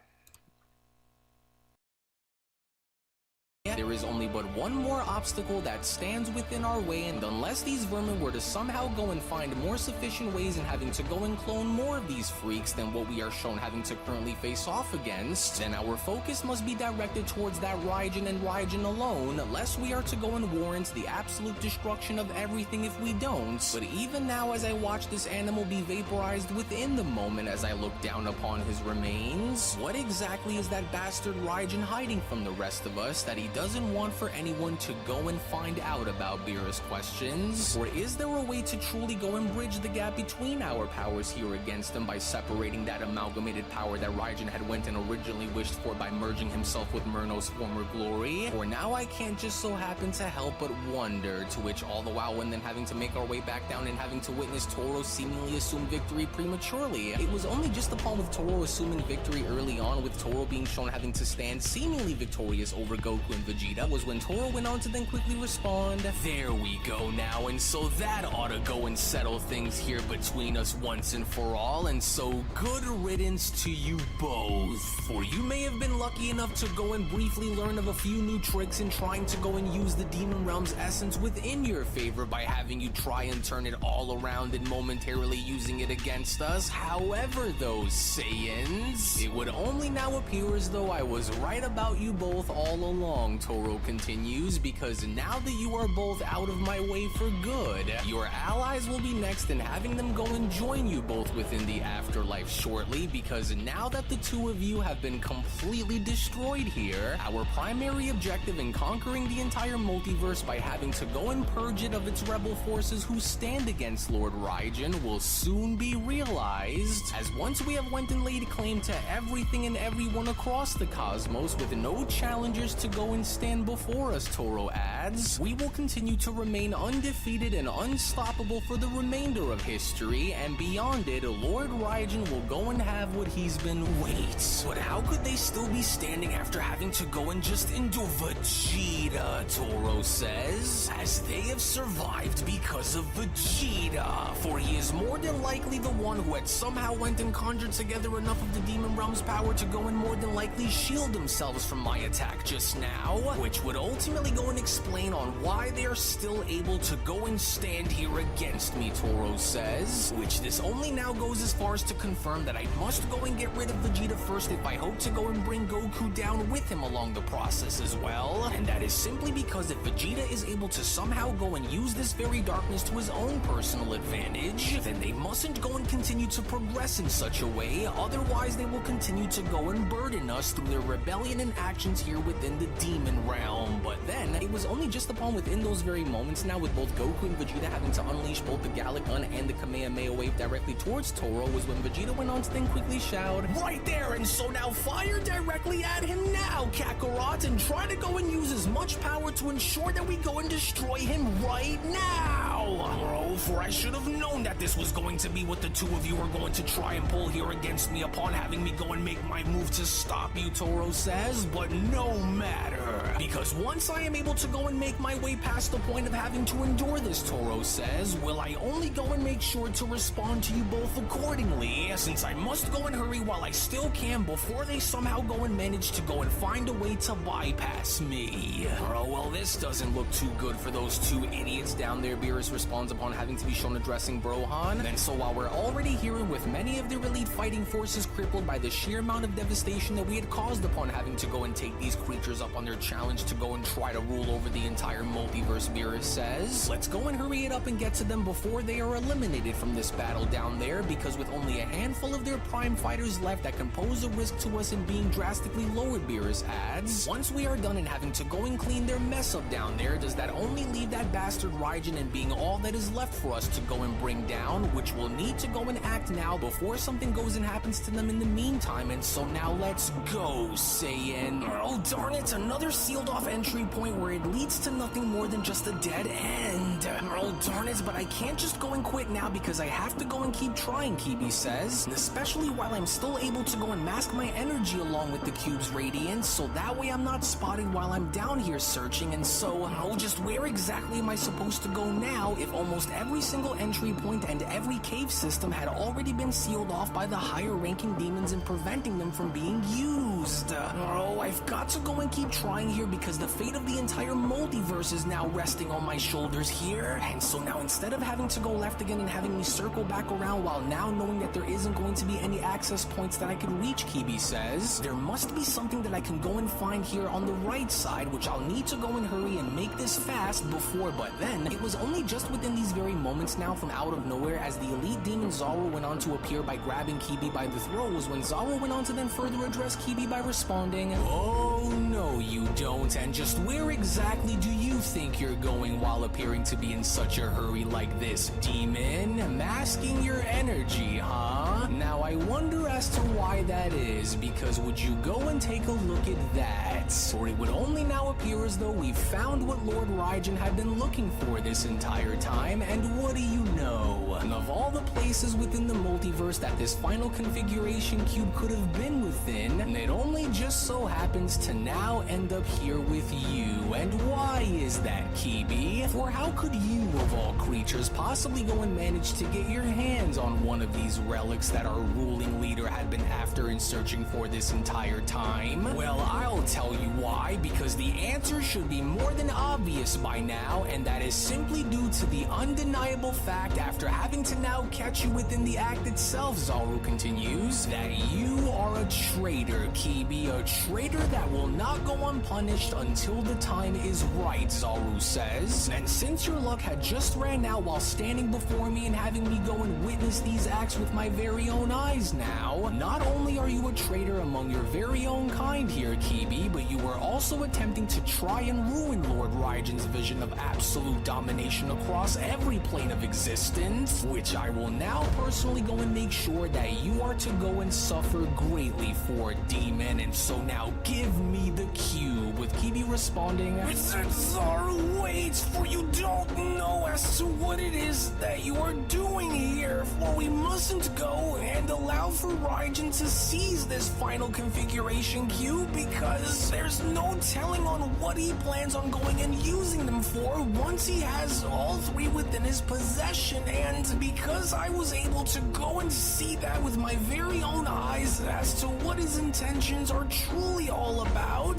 There is only but one more obstacle that stands within our way, and unless these vermin were to somehow go and find more sufficient ways in having to go and clone more of these freaks than what we are shown having to currently face off against, then our focus must be directed towards that Raijin and Raijin alone, lest we are to go and warrant the absolute destruction of everything if we don't. But even now, as I watch this animal be vaporized within the moment as I look down upon his remains, what exactly is that bastard Raijin hiding from the rest of us that he doesn't want for anyone to go and find out about Beerus questions? Or is there a way to truly go and bridge the gap between our powers here against him by separating that amalgamated power that Raijin had went and originally wished for by merging himself with Murno's former glory? For now I can't just so happen to help but wonder, to which all the while when then having to make our way back down and having to witness Toro seemingly assume victory prematurely. It was only just upon with Toro assuming victory early on, with Toro being shown having to stand seemingly victorious over Goku and Vegeta, was when Toro went on to then quickly respond, "There we go now, and so that ought to go and settle things here between us once and for all, and so good riddance to you both. For you may have been lucky enough to go and briefly learn of a few new tricks in trying to go and use the Demon Realm's essence within your favor by having you try and turn it all around and momentarily using it against us. However, those Saiyans, it would only now appear as though I was right about you both all along," Toro continues, "because now that you are both out of my way for good, your allies will be next in having them go and join you both within the afterlife shortly, because now that the two of you have been completely destroyed here, our primary objective in conquering the entire multiverse by having to go and purge it of its rebel forces who stand against Lord Raijin will soon be realized, as once we have went and laid claim to everything and everyone across the cosmos with no challengers to go and stand before us," Toro adds, "we will continue to remain undefeated and unstoppable for the remainder of history, and beyond it, Lord Raijin will go and have what he's been wait. But how could they still be standing after having to go and just endure Vegeta?" Toro says, "as they have survived because of Vegeta, for he is more than likely the one who had somehow went and conjured together enough of the Demon Realm's power to go and more than likely shield themselves from my attack just now, which which would ultimately go and explain on why they are still able to go and stand here against me, Toro says, which this only now goes as far as to confirm that I must go and get rid of Vegeta first if I hope to go and bring Goku down with him along the process as well, and that is simply because if Vegeta is able to somehow go and use this very darkness to his own personal advantage, then they mustn't go and continue to progress in such a way, otherwise they will continue to go and burden us through their rebellion and actions here within the demon realm. But then, it was only just upon within those very moments now with both Goku and Vegeta having to unleash both the Gallic Gun and the Kamehameha Wave directly towards Toro was when Vegeta went on to then quickly shout, "Right there, and so now fire directly at him now, Kakarot, and try to go and use as much power to ensure that we go and destroy him right now!" Oh, for I should have known that this was going to be what the two of you are going to try and pull here against me upon having me go and make my move to stop you, Toro says, but no matter. Because once I am able to go and make my way past the point of having to endure this, Toro says, will I only go and make sure to respond to you both accordingly, since I must go and hurry while I still can before they somehow go and manage to go and find a way to bypass me. Oh, well, this doesn't look too good for those two idiots down there, Beerus responds upon having to be shown addressing Brohan. And so while we're already hearing with many of their elite fighting forces crippled by the sheer amount of devastation that we had caused upon having to go and take these creatures up on their challenge to go and try to rule over the entire multiverse, Beerus says, let's go and hurry it up and get to them before they are eliminated from this battle down there, because with only a handful of their prime fighters left that can pose a risk to us in being drastically lowered, Beerus adds, once we are done and having to go and clean their mess up down there, does that only leave that bastard Raijin and being all that is left for us to go and bring down, which will need to go and act now before something goes and happens to them in the meantime. And so now let's go, Saiyan. Oh darn it, another sealed off entry point where it leads to nothing more than just a dead end. Oh darn it, but I can't just go and quit now because I have to go and keep trying, Kibi says, and especially while I'm still able to go and mask my energy along with the cube's radiance, so that way I'm not spotted while I'm down here searching. And so, oh, just where exactly am I supposed to go now if almost every single entry point and every cave system had already been sealed off by the higher ranking demons and preventing them from being used? Oh, I've got to go and keep trying here because the fate of the entire multiverse is now resting on my shoulders here. And so now instead of having to go left again and having me circle back around while now knowing that there isn't going to be any access points that I can reach, Kibi says, there must be something that I can go and find here on the right side, which I'll need to go and hurry and make this fast before. But then it was only just within these very moments now from out of nowhere as the elite demon Zoro went on to appear by grabbing Kibi by the throat was when Zoro went on to then further address Kibi by responding, "Oh no you don't, and just where exactly do you think you're going while appearing to be in such a hurry like this, demon? Masking your energy, huh? Now I wonder as to why that is, because would you go and take a look at that? For it would only now appear as though we've found what Lord Raijin had been looking for this entire time, and what do you know? And of all the places within the multiverse that this final configuration cube could have been within, it only just so happens to now end up here with you. And why is that, Kibi? For how could you, of all creatures, possibly go and manage to get your hands on one of these relics that our ruling leader had been after and searching for this entire time? Well, I'll tell you why, because the answer should be more than obvious by now, and that is simply due to the undeniable fact, after having to now catch you within the act itself, Zaru continues, that you are a traitor, Kibi, a traitor that will not go unpunished until the time is right, Zaru says. And since your luck had just ran out while standing before me and having me go and witness these acts with my very own eyes now, not only are you a traitor among your very own kind here, Kibi, but you were also attempting to try and ruin Lord Raijin's vision of absolute domination across every plane of existence, which I will now personally go and make sure that you are to go and suffer greatly for, demon. And so now give me the cube, with Kibi responding, Zaru, wait, for you don't know as to what it is that you are doing here, for we mustn't go and allow for Raijin to seize this final configuration cube, because there's no telling on what he plans on going and using them for once he has all three within his possession. And because I was able to go and see that with my very own eyes as to what his intentions are truly all about,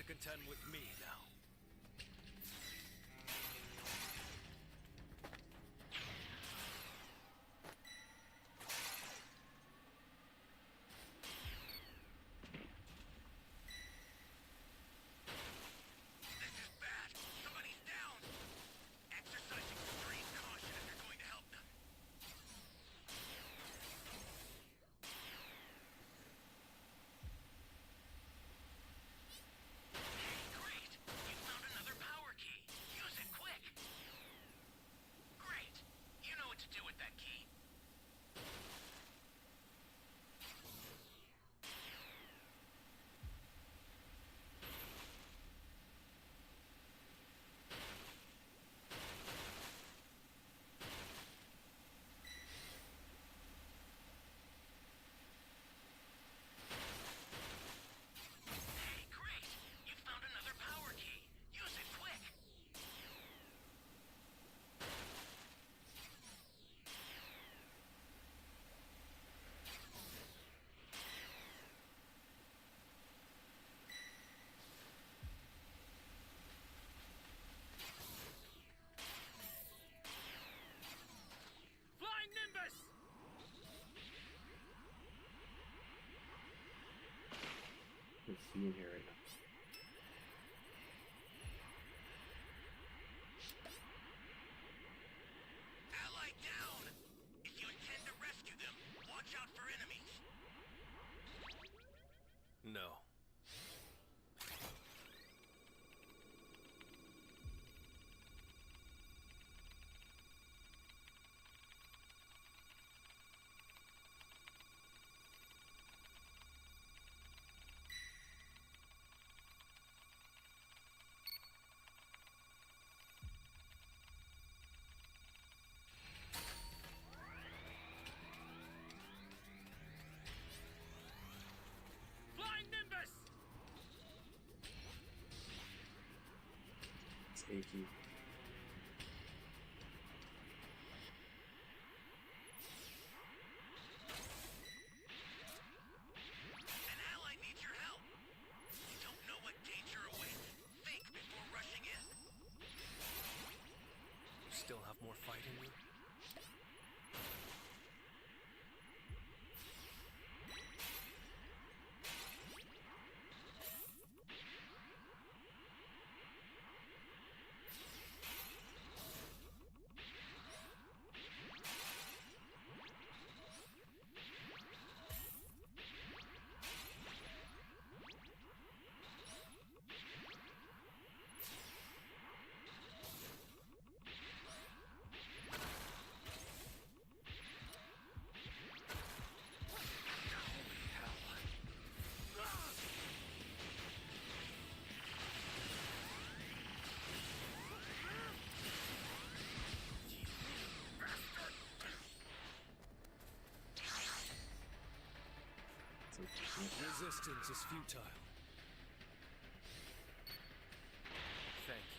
to contend with me now. This is bad. Somebody's down. Exercising supreme caution if you're going to help them. Great! You found another power key. Use it quick. Great! You know what to do with that key. Hey, great! You found another power key. Use it quick. Flying Nimbus! Let's see in here right now. Ally down! If you intend to rescue them, watch out for enemies. No. Flying Nimbus! It's achy. An ally needs your help. You don't know what danger awaits. Think before rushing in. You still have more fight in you? Resistance is futile. Thank you.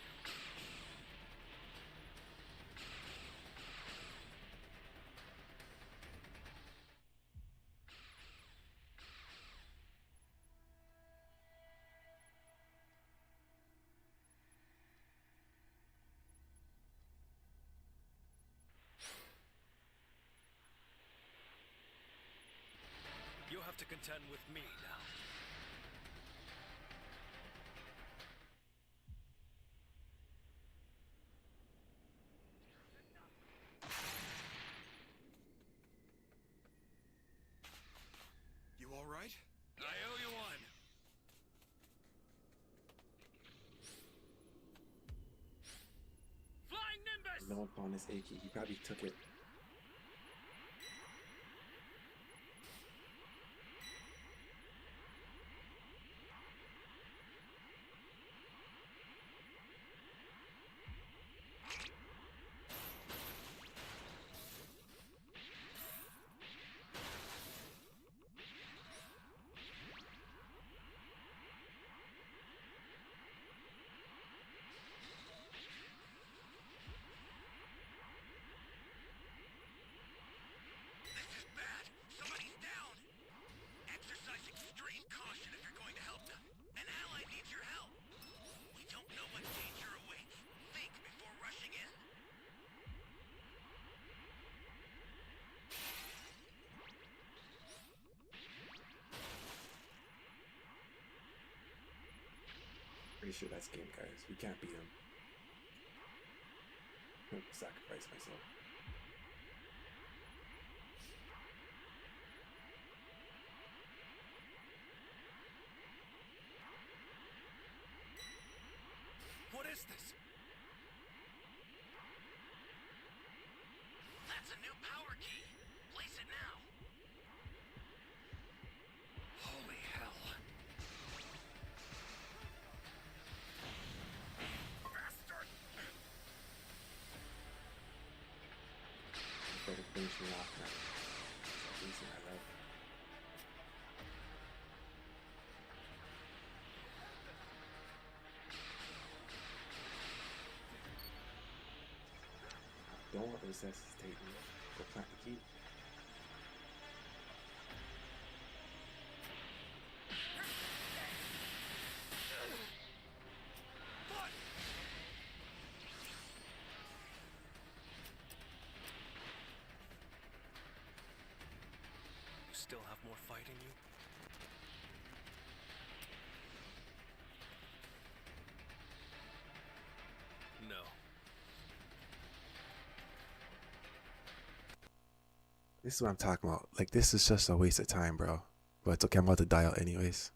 You'll have to contend with me now. You all right? I owe you one. Flying Nimbus! No upon is achy. He probably took it. Pretty sure that's game, guys. We can't beat him. Sacrifice myself. What is this? That's a new power key. Place it now. Holy hell. Bastard! Better finish me off, man. That's the reason I love. Don't resuscitate me. Go plant the key. You still have more fight in you? No. This is what I'm talking about. Like, this is just a waste of time, bro. But it's okay, I'm about to die out anyways.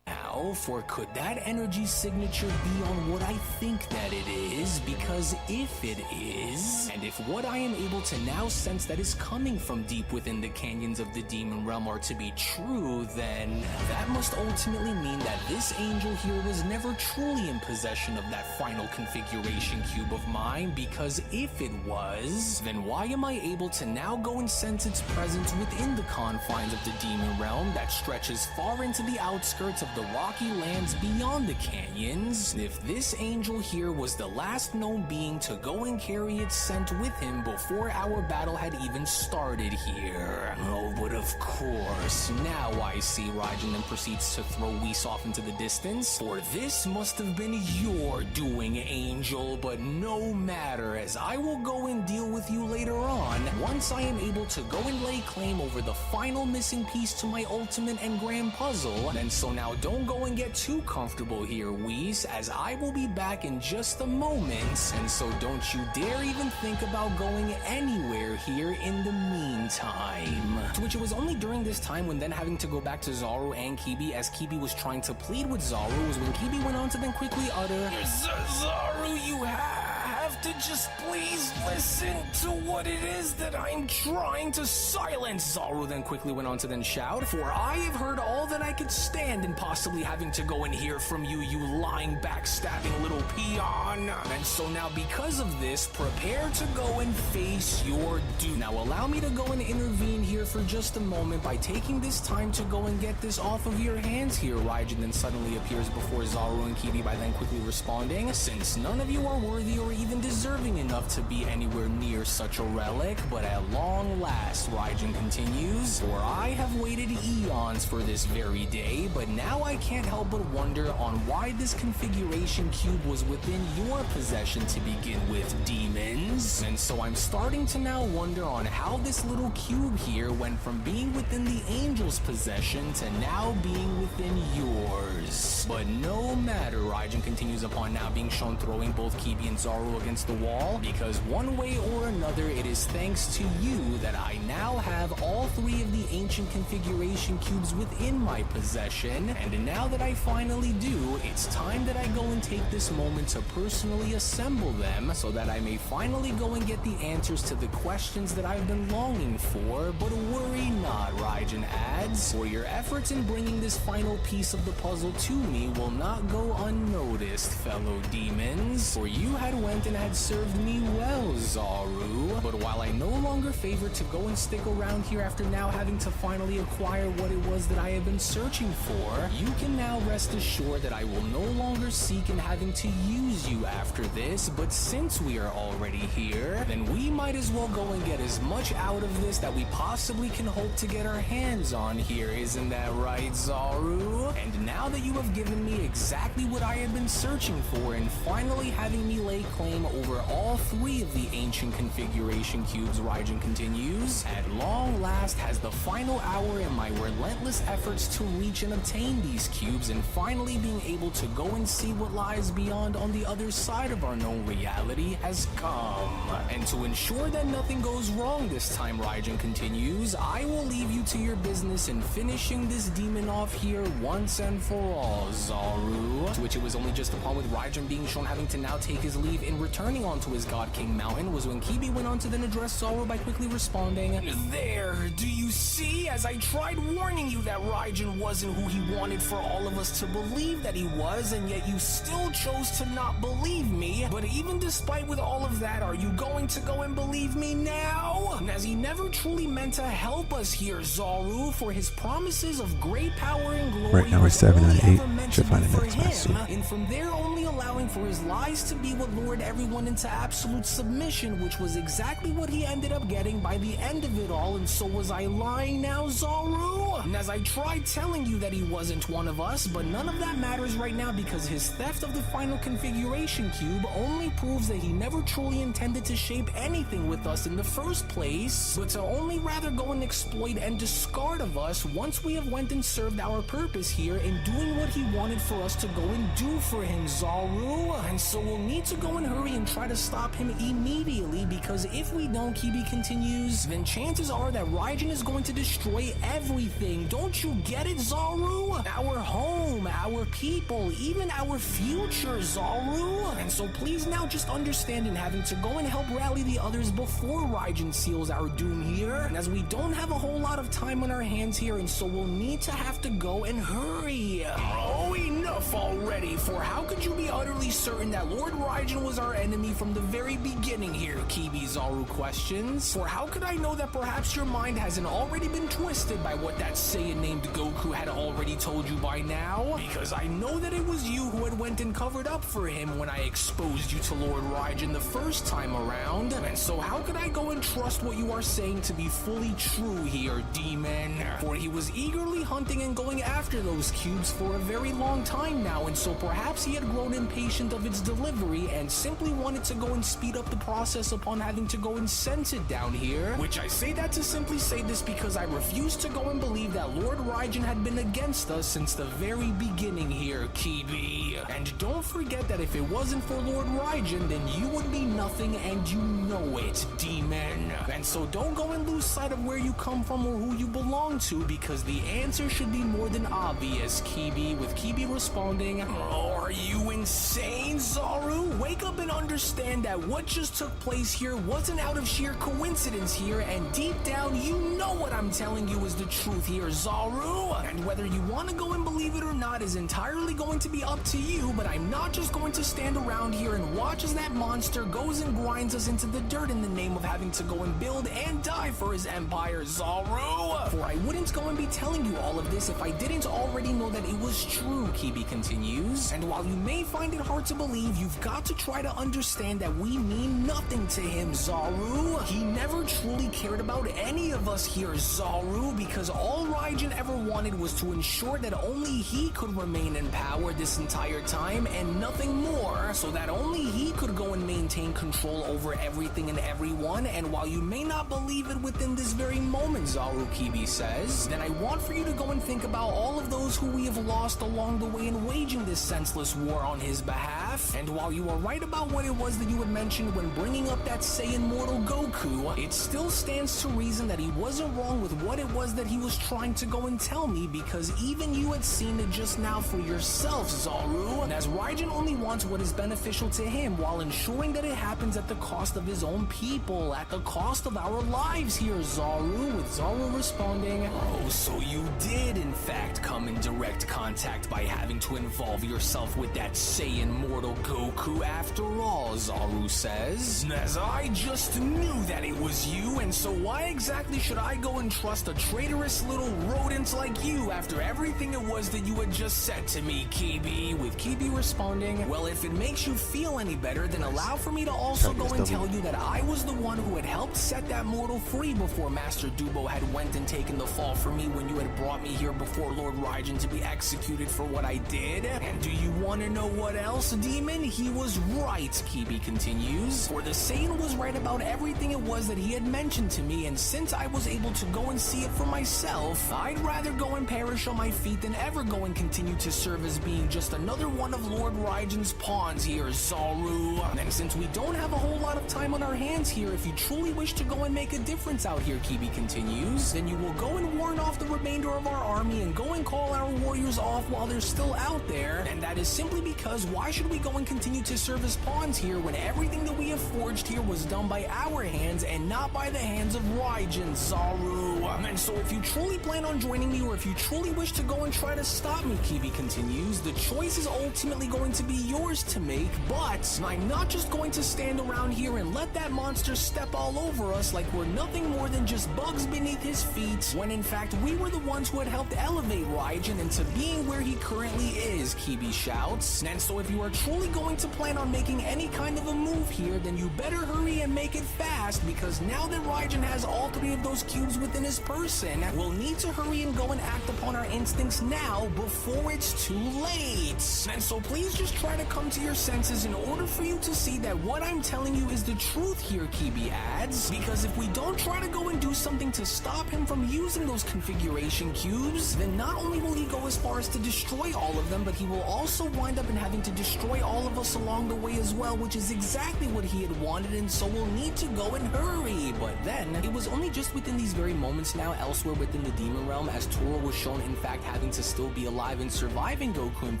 Now, for could that energy signature be on what I think that it is? Because if it is, and if what I am able to now sense that is coming from deep within the canyons of the demon realm are to be true, then that must ultimately mean that this angel here was never truly in possession of that final configuration cube of mine, because if it was, then why am I able to now go and sense its presence within the confines of the demon realm that stretches far into the outskirts of the rocky lands beyond the canyons? If this angel here was the last known being to go and carry its scent with him before our battle had even started here. Oh, but of course, now I see. Raijin then proceeds to throw Whis off into the distance. For this must have been your doing, angel, but no matter, as I will go and deal with you later on, once I am able to go and lay claim over the final missing piece to my ultimate and grand puzzle. And so now don't go and get too comfortable here, Whis, as I will be back in just a moment, and so don't you dare even think about going anywhere here in the meantime. To which it was only during this time when then having to go back to Zaru and Kibi as Kibi was trying to plead with Zaru was when Kibi went on to then quickly utter, Zaru, you have to just please listen to what it is that I'm trying to silence. Zaru then quickly went on to then shout, for I have heard all that I could stand in possibly having to go and hear from you, you lying, backstabbing little peon. And so now because of this, prepare to go and face your doom. Now allow me to go and intervene here for just a moment by taking this time to go and get this off of your hands here. Raijin then suddenly appears before Zaru and Kibi by then quickly responding, since none of you are worthy or even deserving enough to be anywhere near such a relic, but at long last, Raijin continues, for I have waited eons for this very day, but now I can't help but wonder on why this configuration cube was within your possession to begin with, demons. And so I'm starting to now wonder on how this little cube here went from being within the angel's possession to now being within yours. But no matter, Raijin continues upon now being shown throwing both Kibi and Zaru against the wall, because one way or another it is thanks to you that I now have all three of the ancient configuration cubes within my possession, and now that I finally do, it's time that I go and take this moment to personally assemble them so that I may finally go and get the answers to the questions that I've been longing for. But worry not, Raijin adds, for your efforts in bringing this final piece of the puzzle to me will not go unnoticed, fellow demons, for you had went and had served me well, Zaru. But while I no longer favor to go and stick around here after now having to finally acquire what it was that I have been searching for, you can now rest assured that I will no longer seek in having to use you after this, but since we are already here, then we might as well go and get as much out of this that we possibly can hope to get our hands on here, isn't that right, Zaru? And now that you have given me exactly what I have been searching for and finally having me lay claim over all three of the the ancient configuration cubes, Raijin continues. At long last has the final hour in my relentless efforts to reach and obtain these cubes, and finally being able to go and see what lies beyond on the other side of our known reality has come. And to ensure that nothing goes wrong this time, Raijin continues, I will leave you to your business in finishing this demon off here once and for all, Zaru. To which it was only just upon with Raijin being shown having to now take his leave in returning onto his God King mountain was when Kibi went on to then address Zaru by quickly responding, "There, do you see? As I tried warning you that Raijin wasn't who he wanted for all of us to believe that he was, and yet you still chose to not believe me. But even despite with all of that, are you going to go and believe me now? As he never truly meant to help us here, Zaru, for his promises of great power and glory Right now we're was 7 only out of 8. ever meant Should to find be the for next match soon. him, and from there only allowing for his lies to be what lured everyone into absolute submission, which was exactly what he ended up getting by the end of it all. And so was I lying now, Zaru? And as I tried telling you that he wasn't one of us, but none of that matters right now because his theft of the final configuration cube only proves that he never truly intended to shape anything with us in the first place, but to only rather go and exploit and discard of us once we have went and served our purpose here in doing what he wanted for us to go and do for him, Zaru. And so we'll need to go and hurry and try to stop him immediately, because if we don't, Kibi continues, then chances are that Raijin is going to destroy everything. Don't you get it, Zaru? Our home, our people, even our future, Zaru. And so please now just understand in having to go and help rally the others before Raijin seals our doom here. And as we don't have a whole lot of time on our hands here, and so we'll need to have to go and hurry. Oh, enough already, for how could you be utterly certain that Lord Raijin was our enemy from the very beginning here, Kibi Zaru questions? For how could I know that perhaps your mind hasn't already been twisted by what that Saiyan named Goku had already told you by now? Because I know that it was you who had went and covered up for him when I exposed you to Lord Raijin the first time around. And so how could I go and trust what you are saying to be fully true here, demon? For he was eagerly hunting and going after those cubes for a very long time now, and so perhaps he had grown impatient of its delivery and simply wanted to go and speed up the process upon having to go and sense it down here. Which I say that to simply say this because I refuse to go and believe that Lord Raijin had been against us since the very beginning here, Kibi. And don't forget that if it wasn't for Lord Raijin, then you would be nothing, and you know it, demon. And so don't go and lose sight of where you come from or who you belong to, because the answer should be more than obvious, Kibi, with Kibi responding, "Oh, are you insane, Zaru? Wake up and understand that what just took place here wasn't out of sheer coincidence here, and deep down you know what I'm telling you is the truth here, Zaru. And whether you want to go and believe it or not is entirely going to be up to you, but I'm not just going to stand around here and watch as that monster goes and grinds us into the dirt in the name of having to go and build and die for his empire, Zaru. For I wouldn't go and be telling you all of this if I didn't already know that it was true," Kibi continues. "And while you may find it hard to believe, you've got to try to understand that we mean nothing to him, Zaru. He never truly cared about any of us here, Zaru, because all Raijin ever wanted was to ensure that only he could remain in power this entire time and nothing more, so that only he could go and maintain control over everything and everyone. And while you may not believe it within this very moment, Zaru," Kibi says, "then I want for you to go and think about all of those who we have lost along the way in waging this senseless war on his behalf. And while you are right about what it was that you had mentioned when bringing up that Saiyan mortal Goku, it still stands to reason that he wasn't wrong with what it was that he was trying to go and tell me, because even you had seen it just now for yourself, Zaru. And as Raijin only wants what is beneficial to him while ensuring that it happens at the cost of his own people, at the cost of our lives here, Zaru," with Zaru responding, "Oh, so you did in fact come in direct contact by having to involve yourself with that Saiyan mortal Goku after all," Zaru says, "as I just knew that it was you, and so why exactly should I go and trust a traitorous little rodent like you after everything it was that you had just said to me, Kibi?" with Kibi responding, "Well, if it makes you feel any better, then allow for me to also go and tell you that I was the one who had helped set that mortal free before Master Dubo had went and taken the fall for me when you had brought me here before Lord Raijin to be executed for what I did. did. And do you want to know what else, Demon? He was right, Kibi continues. For the Saiyan was right about everything it was that he had mentioned to me, and since I was able to go and see it for myself, I'd rather go and perish on my feet than ever go and continue to serve as being just another one of Lord Raiden's pawns here, Zaru. And since we don't have a whole lot of time on our hands here, if you truly wish to go and make a difference out here, Kibi continues, then you will go and warn off the remainder of our army and go and call our warriors off while they're still out there. And that is simply because why should we go and continue to serve as pawns here when everything that we have forged here was done by our hands and not by the hands of Raijin, Zaru. And so if you truly plan on joining me, or if you truly wish to go and try to stop me, Kibi continues, the choice is ultimately going to be yours to make, but I'm not just going to stand around here and let that monster step all over us like we're nothing more than just bugs beneath his feet, when in fact we were the ones who had helped elevate Raijin into being where he currently is, Kibi shouts. And so if you are truly going to plan on making any kind of a move here, then you better hurry and make it fast, because now that Raijin has all three of those cubes within his person, we'll need to hurry and go and act upon our instincts now before it's too late. And so please just try to come to your senses in order for you to see that what I'm telling you is the truth here, Kibi adds, because if we don't try to go and do something to stop him from using those configuration cubes, then not only will he go as far as to destroy all of them, but he will also wind up in having to destroy all of us along the way as well, which is exactly what he had wanted, and so we'll need to go and hurry. But then, it was only just within these very moments now, elsewhere within the Demon Realm, as Toro was shown in fact having to still be alive and surviving Goku and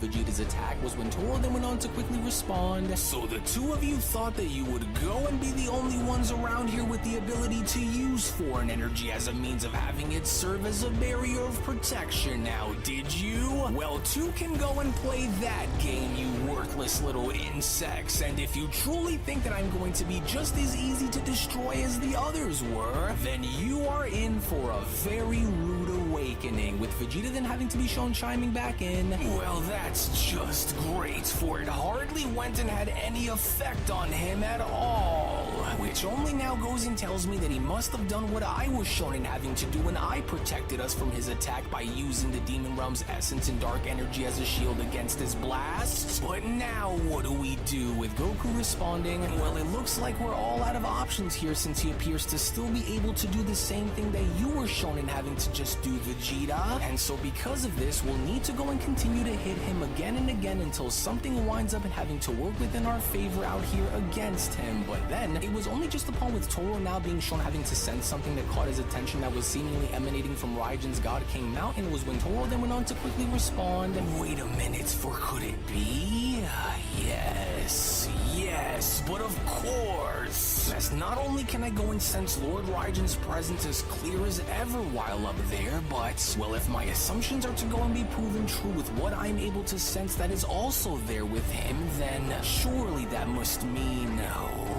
Vegeta's attack, was when Toro then went on to quickly respond. So the two of you thought that you would go and be the only ones around here with the ability to use foreign energy as a means of having it serve as a barrier of protection now, did you? Well, two can go and play that game, you worthless little insects, and if you truly think that I'm going to be just as easy to destroy as the others were, then you are in for a very rude awakening, with Vegeta then having to be shown chiming back in. Well, that's just great, for it hardly went and had any effect on him at all, which only now goes and tells me that he must have done what I was shown in having to do when I protected us from his attack by using the Demon Realm's essence and dark energy as a shield against his blasts. But now what do we do with Goku responding? Well, it looks like we're all out of options here, since he appears to still be able to do the same thing that you were shown in having to just do, Vegeta. And so because of this, we'll need to go and continue to hit him again and again until something winds up in having to work within our favor out here against him. But then, it was only just upon with Toro now being shown having to sense something that caught his attention that was seemingly emanating from Raijin's God King Mountain, was when Toro then went on to quickly respond. Wait a minute, for could it be? Yes, but of course. As not only can I go and sense Lord Raijin's presence as clear as ever while up there, but, well, if my assumptions are to go and be proven true with what I'm able to sense that is also there with him, then surely that must mean,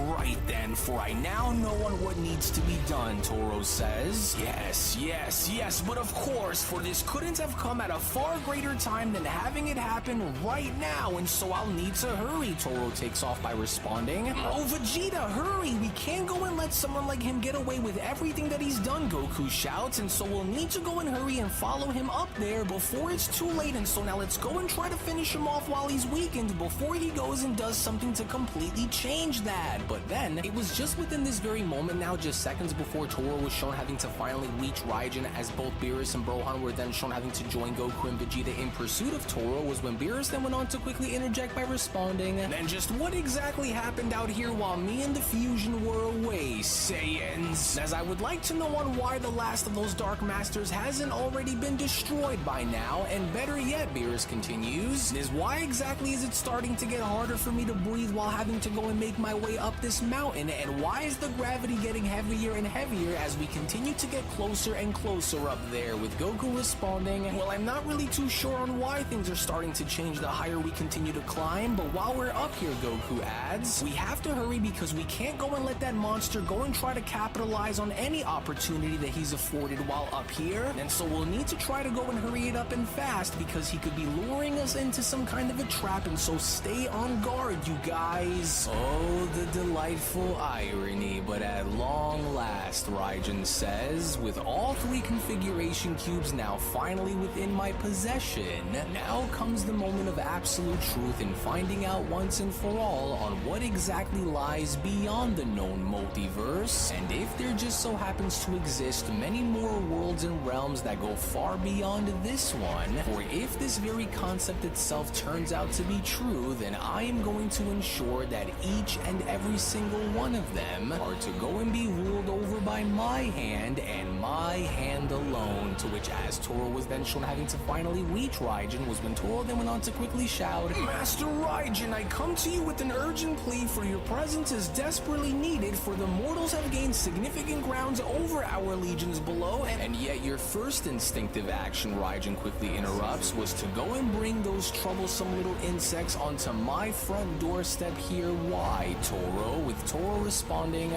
right then, for I now know on what needs to be done, Toro says. Yes, but of course, for this couldn't have come at a far greater time than having it happen right now, and so I'll need to hurry, Toro takes off by responding. Oh, Vegeta, hurry! We can't go and let someone like him get away with everything that he's done, Goku shouts, and so we'll need to go and hurry and follow him up there before it's too late, and so now let's go and try to finish him off while he's weakened before he goes and does something to completely change that. But then, it was just within this very moment now, just seconds before Toro was shown having to finally reach Raijin, as both Beerus and Brohan were then shown having to join Goku and Vegeta in pursuit of Toro, was when Beerus then went on to quickly interject by responding. Then just what exactly happened out here while me and the Fusion were away, Saiyans? As I would like to know on why the last of those Dark Masters hasn't already been destroyed by now, and better yet, Beerus continues, is why exactly is it starting to get harder for me to breathe while having to go and make my way up this mountain, and why is the gravity getting heavier and heavier as we continue to get closer and closer up there, with Goku responding, well, I'm not really too sure on why things are starting to change the higher we continue to climb, but while we're up here, Goku adds, we have to hurry because we can't go and let that monster go and try to capitalize on any opportunity that he's afforded while up here, and so we'll need to try to go and hurry it up and fast because he could be luring us into some kind of a trap, and so stay on guard, you guys. Oh, the delightful irony, but at long last, last, Raijin says. With all 3 configuration cubes now finally within my possession, now comes the moment of absolute truth in finding out once and for all on what exactly lies beyond the known multiverse, and if there just so happens to exist many more worlds and realms that go far beyond this one. For if this very concept itself turns out to be true, then I am going to ensure that each and every single one of them are to go and be ruled over by my hand and my hand alone. To which, as Toro was then shown having to finally reach Raijin, was when Toro then went on to quickly shout, "Master Raijin, I come to you with an urgent plea, for your presence is desperately needed, for the mortals have gained significant grounds over our legions below, and yet your first instinctive action," Raijin quickly interrupts, "was to go and bring those troublesome little insects onto my front doorstep here. Why, Toro?" With Toro responding,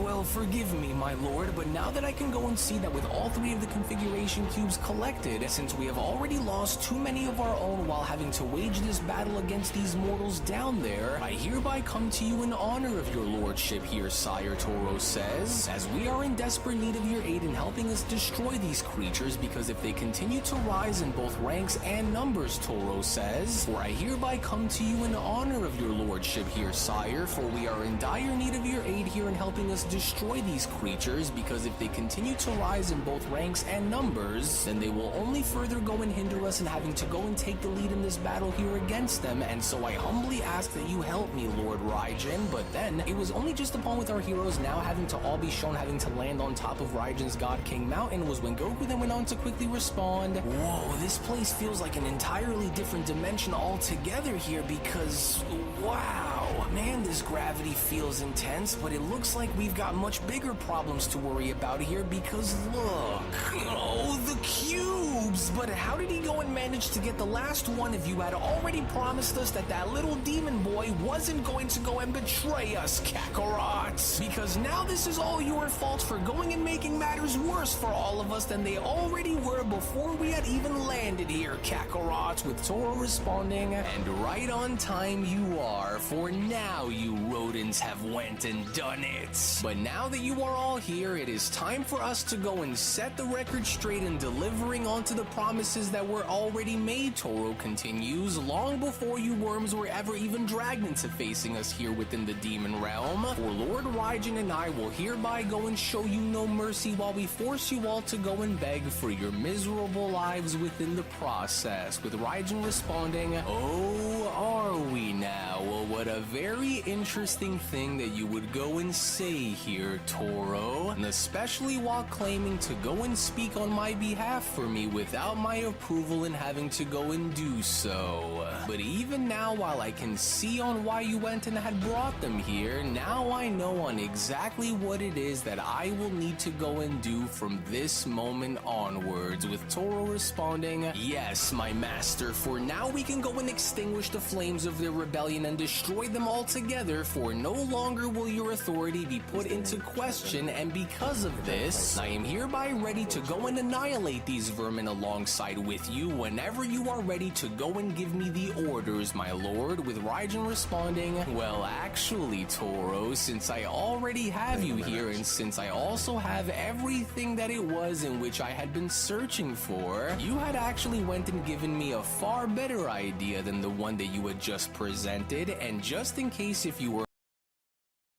"Well, forgive me, my lord, but now that I can go and see that with all 3 of the configuration cubes collected, since we have already lost too many of our own while having to wage this battle against these mortals down there, I hereby come to you in honor of your lordship here, sire," Toro says, "as we are in desperate need of your aid in helping us destroy these creatures, because if they continue to rise in both ranks and numbers," Toro says, "for I hereby come to you in honor of your lordship here, sire, for we are in dire need of your aid here in helping us destroy these creatures, because if they continue to rise in both ranks and numbers, then they will only further go and hinder us in having to go and take the lead in this battle here against them, and so I humbly ask that you help me, Lord Raijin." But then, it was only just upon with our heroes now having to all be shown having to land on top of Raijin's God King Mountain was when Goku then went on to quickly respond, "Whoa, this place feels like an entirely different dimension altogether here, because, wow, man, this gravity feels intense, but it looks like we've got much bigger problems to worry about here, because look, oh, the cubes! But how did he go and manage to get the last one if you had already promised us that that little demon boy wasn't going to go and betray us, Kakarot? Because now this is all your fault for going and making matters worse for all of us than they already were before we had even landed here, Kakarot." With Toro responding, "And right on time you are, for now you rodents have went and done it. But now that you are all here, it is time for us to go and set the record straight in delivering onto the promises that were already made," Toro continues, "long before you worms were ever even dragged into facing us here within the demon realm. For Lord Raijin and I will hereby go and show you no mercy while we force you all to go and beg for your miserable lives within the process." With Raijin responding, "Oh, are we now? Well, what a very interesting thing that you would go and say here, Toro, and especially while claiming to go and speak on my behalf for me without my approval and having to go and do so. But even now, while I can see on why you went and had brought them here, now I know on exactly what it is that I will need to go and do from this moment onwards." With Toro responding, "Yes, my master, for now we can go and extinguish the flames of their rebellion and destroy them altogether, for no longer will your authority be put into question, and because of this, I am hereby ready to go and annihilate these vermin alongside with you whenever you are ready to go and give me the orders, my lord." With Raijin responding, "Well, actually, Toro, since I already have you here, and since I also have everything that it was in which I had been searching for, you had actually went and given me a far better idea than the one that you had just presented, and just in case if you were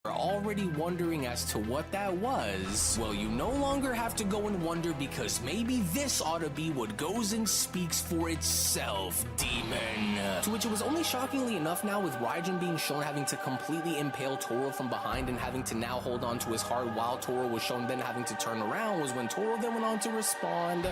already wondering as to what that was, well, you no longer have to go and wonder, because maybe this ought to be what goes and speaks for itself, demon." To which it was only shockingly enough now, with Raijin being shown having to completely impale Toro from behind and having to now hold on to his heart while Toro was shown then having to turn around, was when Toro then went on to respond,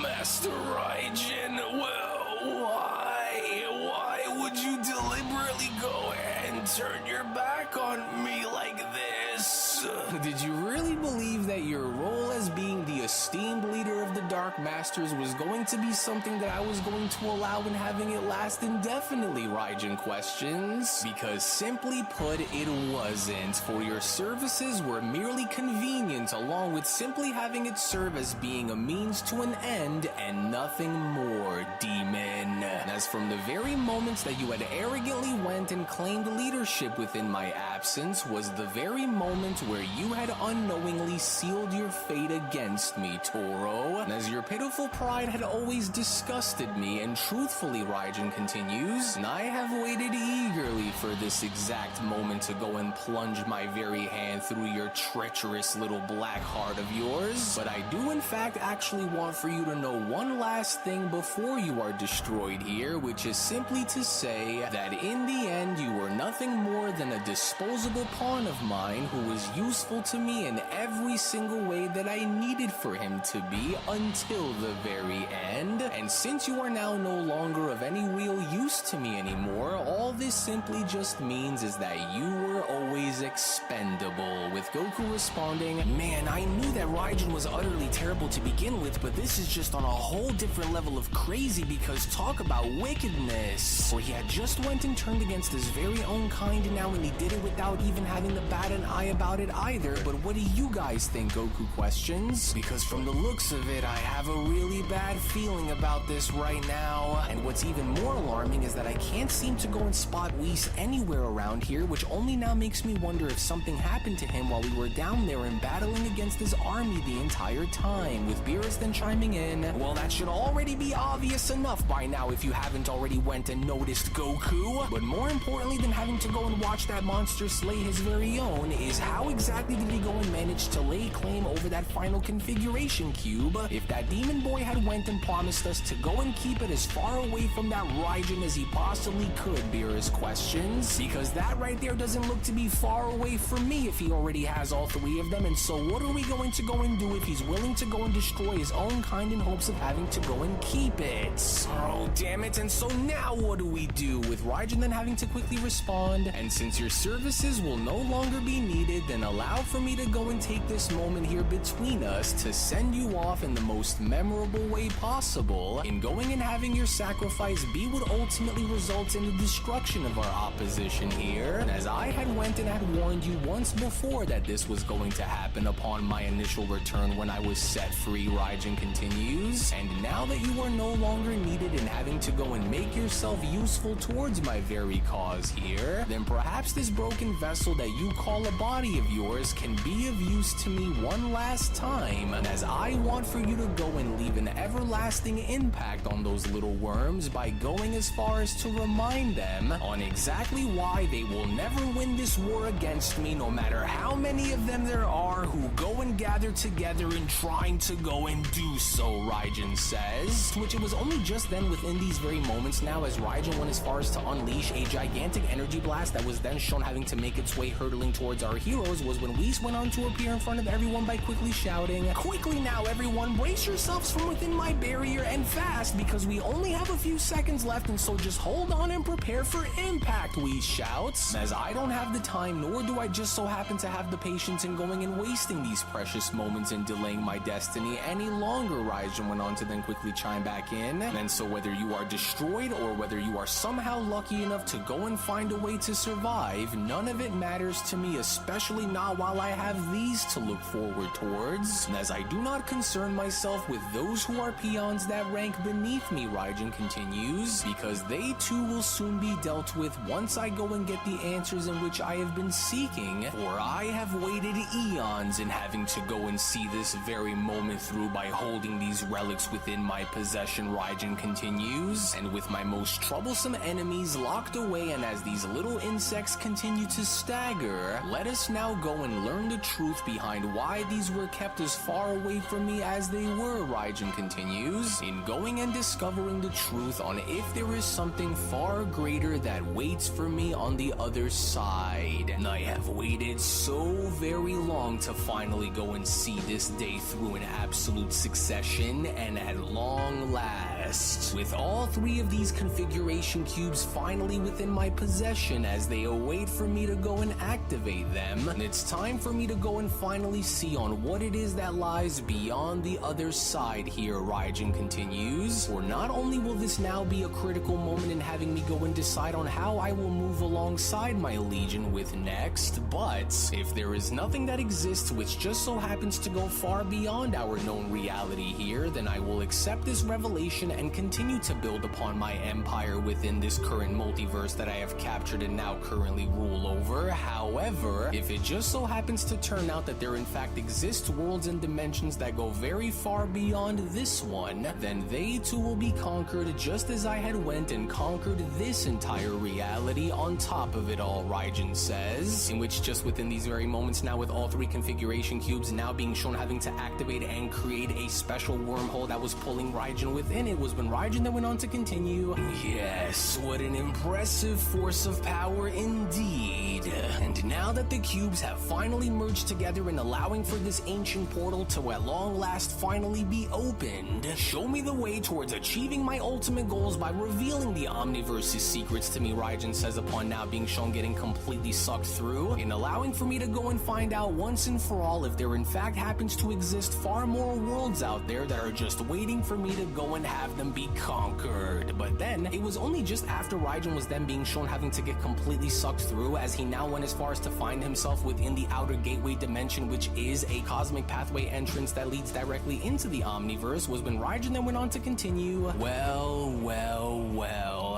"Master Raijin, well, why would you deliberately go and turn your back on me like this? Did you really believe that your role as being the esteemed leader of the Dark Masters was going to be something that I was going to allow in having it last indefinitely, Raijin questions. Because simply put, it wasn't, for your services were merely convenient along with simply having it serve as being a means to an end and nothing more, demon. As from the very moments that you had arrogantly went and claimed leadership within my absence was the very moment where you had unknowingly sealed your fate against me, Toro. As your pitiful pride had always disgusted me, and truthfully, Raijin continues, I have waited eagerly for this exact moment to go and plunge my very hand through your treacherous little black heart of yours. But I do in fact actually want for you to know one last thing before you are destroyed here, which is simply to say that in the end you were nothing more than a disposable pawn of mine who was useful to me in every single way that I needed for him to be until the very end. And since you are now no longer of any real use to me anymore, all this simply just means is that you were always expendable, with Goku responding, man, I knew that Raijin was utterly terrible to begin with, but this is just on a whole different level of crazy, because talk about wickedness. For he had just went and turned against his very own kind now, and he did it without even having to bat an eye about it either. But what do you guys think, Goku questions? Because from the looks of it, I have a really bad feeling about this right now. And what's even more alarming is that I can't seem to go and spot Whis anywhere around here, which only now makes me wonder if something happened to him while we were down there and battling against his army the entire time, with Beerus then chiming in, well, that should already be obvious enough by now if you haven't already went and noticed, Goku. But more importantly than having to go and watch that monster slay his very own is how exactly did he go and manage to lay claim over that final configuration cube if that demon boy had went and promised us to go and keep it as far away from that Raijin as he possibly could, Beerus questions? Because that right there doesn't look to be far away from me if he already has all three of them, and so what are we going to go and do if he's willing to go and destroy his own kind in hopes of having to go and keep it? Oh, damn it, and so now what do we do? With Raijin then having to quickly respond, and since your services will no longer be needed, then allow for me to go and take this moment here between us to send you off in the most memorable way possible, in going and having your sacrifice be what ultimately results in the destruction of our opposition here. And as I had went and had warned you once before that this was going to happen upon my initial return when I was set free, Raijin continues, and now that you are no longer needed in having to go and make yourself useful towards my very cause here, then perhaps this broken vessel that you call a body of yours can be of use to me one last time, and as I want for you to go and leave an everlasting impact on those little worms by going as far as to remind them on exactly why they will never win this war against me, no matter how many of them there are who go and gather together in trying to go and do so, Raijin says. To which it was only just then within these very moments now as Raijin went as far as to unleash a gigantic energy blast that was then shown having to make its way hurtling towards our heroes was when Whis went on to appear in front of everyone by quickly shouting, quickly now everyone, brace yourselves from within my barrier and fast, because we only have a few seconds left, and so just hold on and prepare for impact, Whis shouts. As I don't have the time, nor do I just so happen to have the patience in going and wasting these precious moments and delaying my destiny any longer, Raijin went on to then quickly chime back in. And so whether you are destroyed or whether you are somehow lucky enough to go and find a way to survive, none of it matters to me, especially not while I have these to look forward towards. And as I do not concern myself with those who are peons that rank beneath me, Raijin continues, because they too will soon be dealt with once I go and get the answers in which I have been seeking, for I have waited eons in having to go and see this very moment through by holding these relics within my possession, Raijin continues, and with my most troublesome enemies locked away and as these little insects continue to stagger, let us now go and learn the truth behind why these were kept as far away from me as they were, Raijin continues, in going and discovering the truth on if there is something far greater that waits for me on the other side. And I have waited so very long to finally go and see this day through in absolute succession, and at long last, with all three of these configuration cubes finally within my possession as they await for me to go and activate them, and it's time for me to go and finally see on what it is that lies lies beyond the other side here, Raijin continues. For not only will this now be a critical moment in having me go and decide on how I will move alongside my legion with next, but if there is nothing that exists which just so happens to go far beyond our known reality here, then I will accept this revelation and continue to build upon my empire within this current multiverse that I have captured and now currently rule over. However, if it just so happens to turn out that there in fact exist worlds and dimensions that go very far beyond this one, then they too will be conquered just as I had went and conquered this entire reality on top of it all, Raijin says. In which just within these very moments now, with all three configuration cubes now being shown having to activate and create a special wormhole that was pulling Raijin within it, was when Raijin then went on to continue. Yes, what an impressive force of power indeed. And now that the cubes have finally merged together and allowing for this ancient portal to at long last finally be opened, show me the way towards achieving my ultimate goals by revealing the Omniverse's secrets to me, Raijin says upon now being shown getting completely sucked through, and allowing for me to go and find out once and for all if there in fact happens to exist far more worlds out there that are just waiting for me to go and have them be conquered. But then, it was only just after Raijin was then being shown having to get completely sucked through, as he now went as far as to find himself within the outer gateway dimension, which is a cosmic pathway entrance that leads directly into the Omniverse, was when Raijin then went on to continue. Well,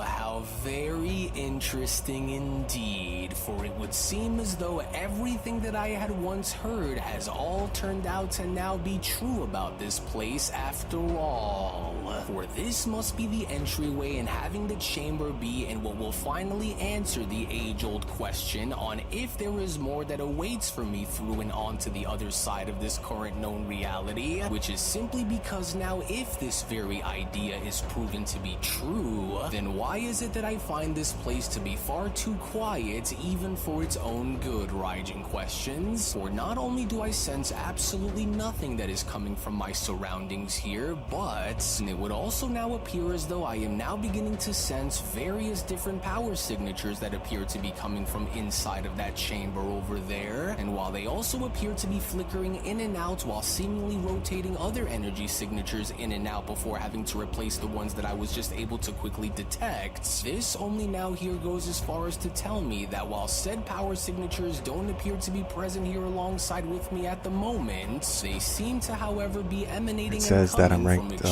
how very interesting indeed, for it would seem as though everything that I had once heard has all turned out to now be true about this place after all. For this must be the entryway and having the chamber be in what will finally answer the age-old question on if there is more that awaits for me through and on to the other side of this current known reality, which is simply because now if this very idea is proven to be true, then why is it that I find this place to be far too quiet even for its own good, Raijin questions? For not only do I sense absolutely nothing that is coming from my surroundings here, but it would also now appear as though I am now beginning to sense various different power signatures that appear to be coming from inside of that chamber over there, and while they also appear to be flickering in and out while seemingly rotating other energy signatures in and out before having to replace the ones that I was just able to quickly detect, this only now here goes as far as to tell me that while said power signatures don't appear to be present here alongside with me at the moment, they seem to however be emanating. It says that I'm ranked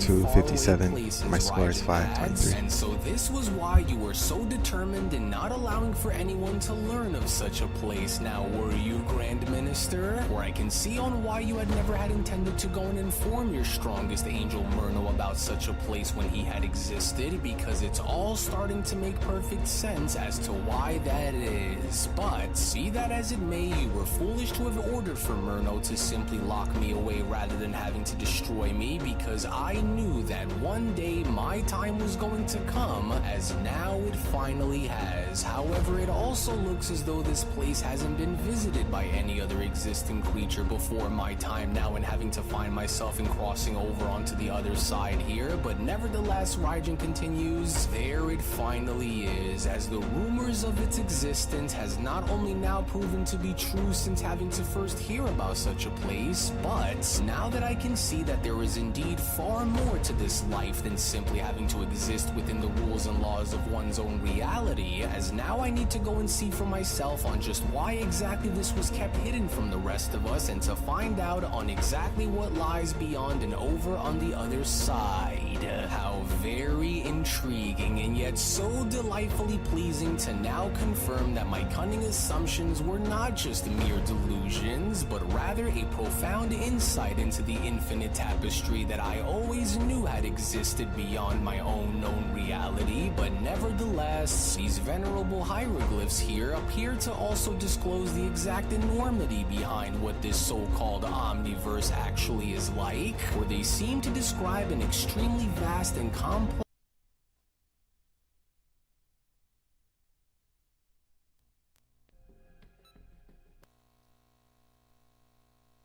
257, my score is 523. And so this was why you were so determined in not allowing for anyone to learn of such a place now, were you, Grand Minister? Or I can see on why you had never had intended to go and inform your strongest angel Myrno about such a place when he had existed, because it's all starting to make perfect sense as to why that is. But be that as it may, you were foolish to have ordered for Myrno to simply lock me away rather than having to destroy me, because I knew that one day my time was going to come, as now it finally has. However, it also looks as though this place hasn't been visited by any other existing creature before my time now, and having to find myself in crossing over onto the other side here. But nevertheless, Raijin continues, there it finally is, as the rumors of its existence has not only now proven to be true since having to first hear about such a place, but now that I can see that there is indeed far more to this life than simply having to exist within the rules and laws of one's own reality, as now I need to go and see for myself on just why exactly this was kept hidden from the rest of us, and to find out on exactly what lies beyond and over on the other side. How very intriguing, and yet so delightfully pleasing to now confirm that my cunning assumptions were not just mere delusions, but rather a profound insight into the infinite tapestry that I always knew had existed beyond my own known reality. But nevertheless, these venerable hieroglyphs here appear to also disclose the exact enormity behind what this so-called omniverse actually is like, where they seem to describe an extremely vast and complex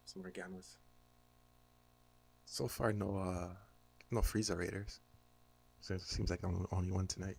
Some more gammas. So far, no Frieza Raiders. So it seems like I'm the only one tonight.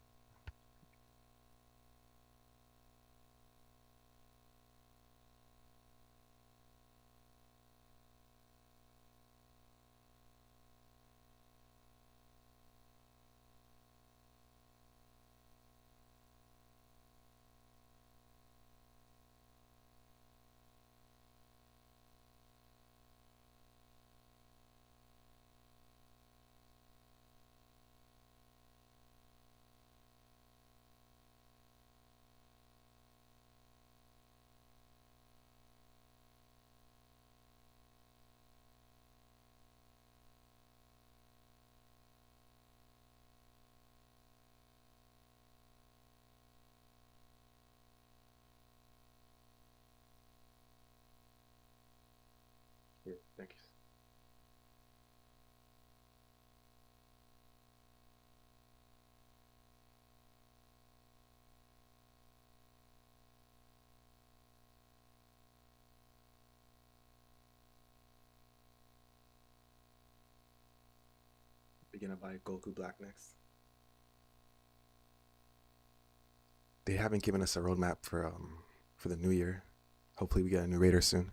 Thank you. We're gonna buy Goku Black next. They haven't given us a roadmap for the new year. Hopefully, we get a new raider soon.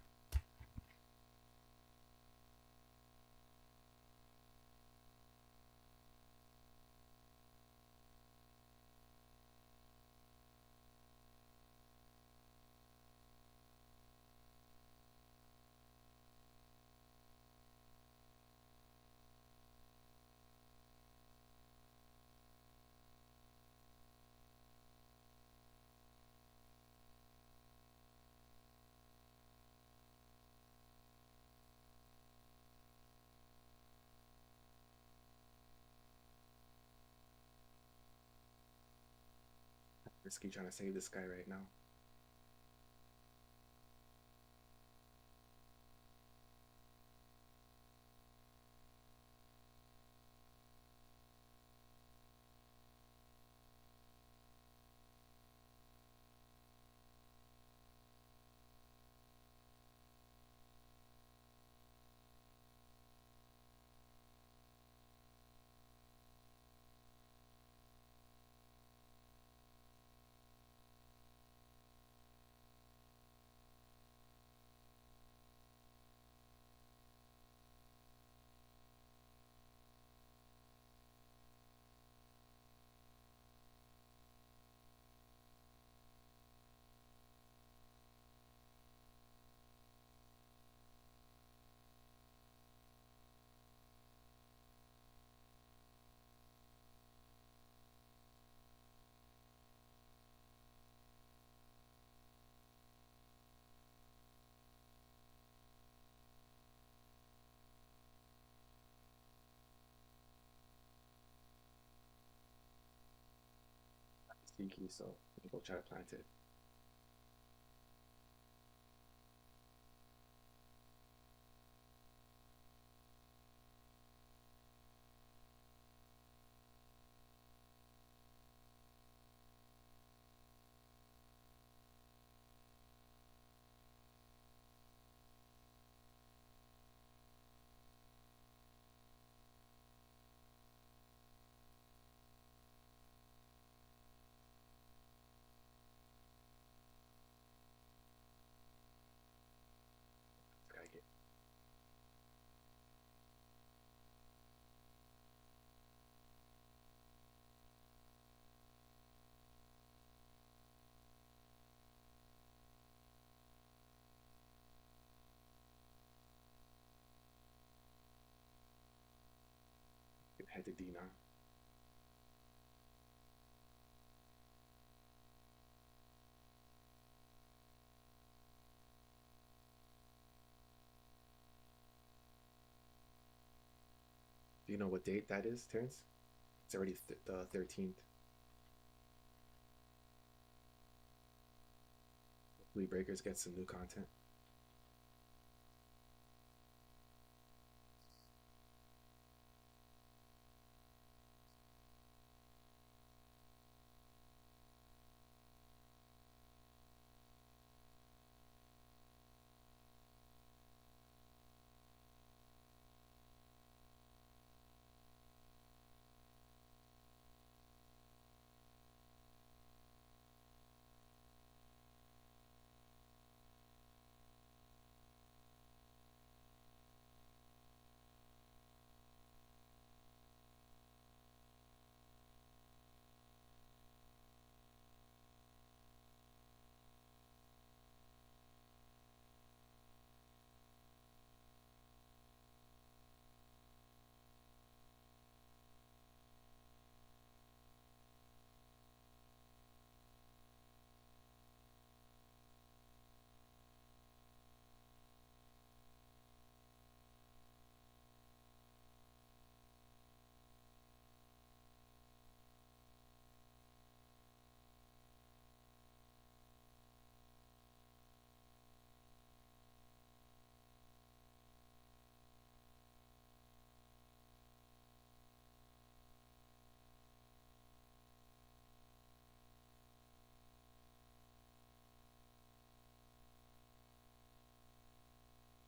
Risky trying to save this guy right now. Sneaky, so we'll try to plant it. Gotta get. Head to D now. Do you know what date that is, Terrence? It's already the 13th. Hopefully Breakers get some new content.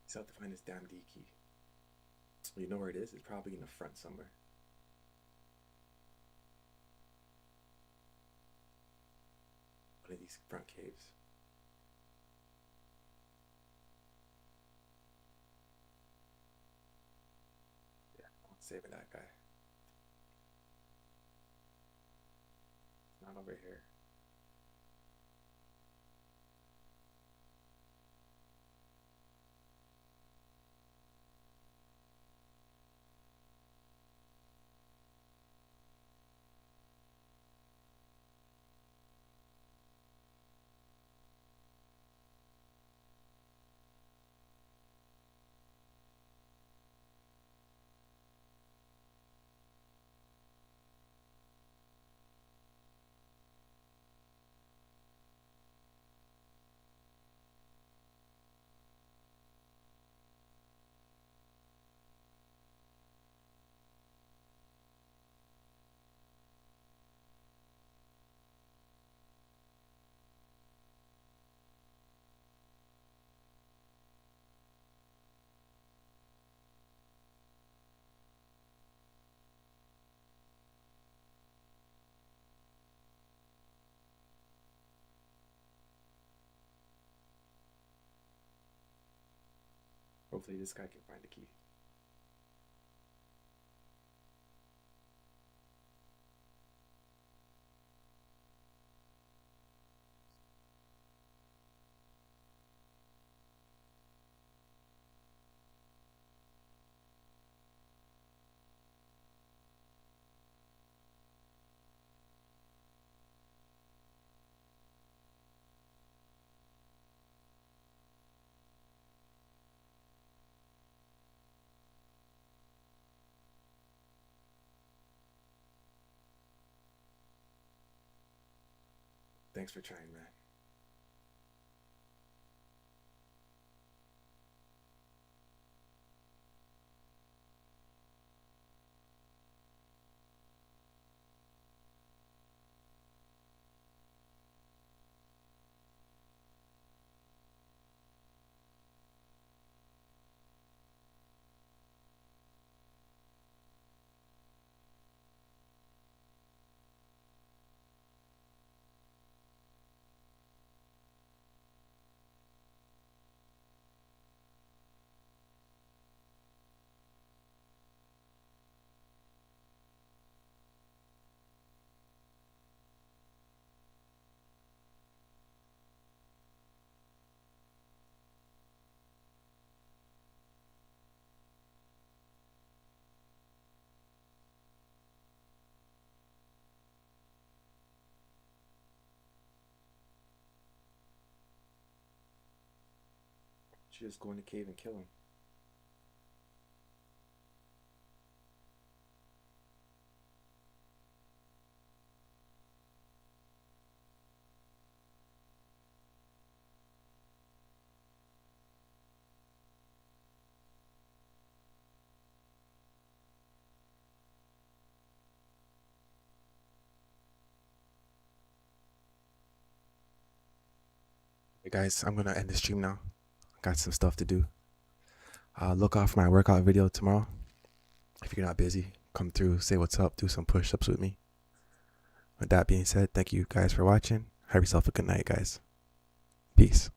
Still have to find this damn D key. You know where it is? It's probably in the front somewhere. One of these front caves. Yeah, I'm saving that guy. It's not over here. Hopefully this guy can find the key. Thanks for trying, man. Should just go in the cave and kill him. Hey guys, I'm gonna end the stream now. Got some stuff to do. Look out for my workout video tomorrow. If you're not busy, come through, say what's up, do some push-ups with me. With that being said, thank you guys for watching. Have yourself a good night, guys. Peace.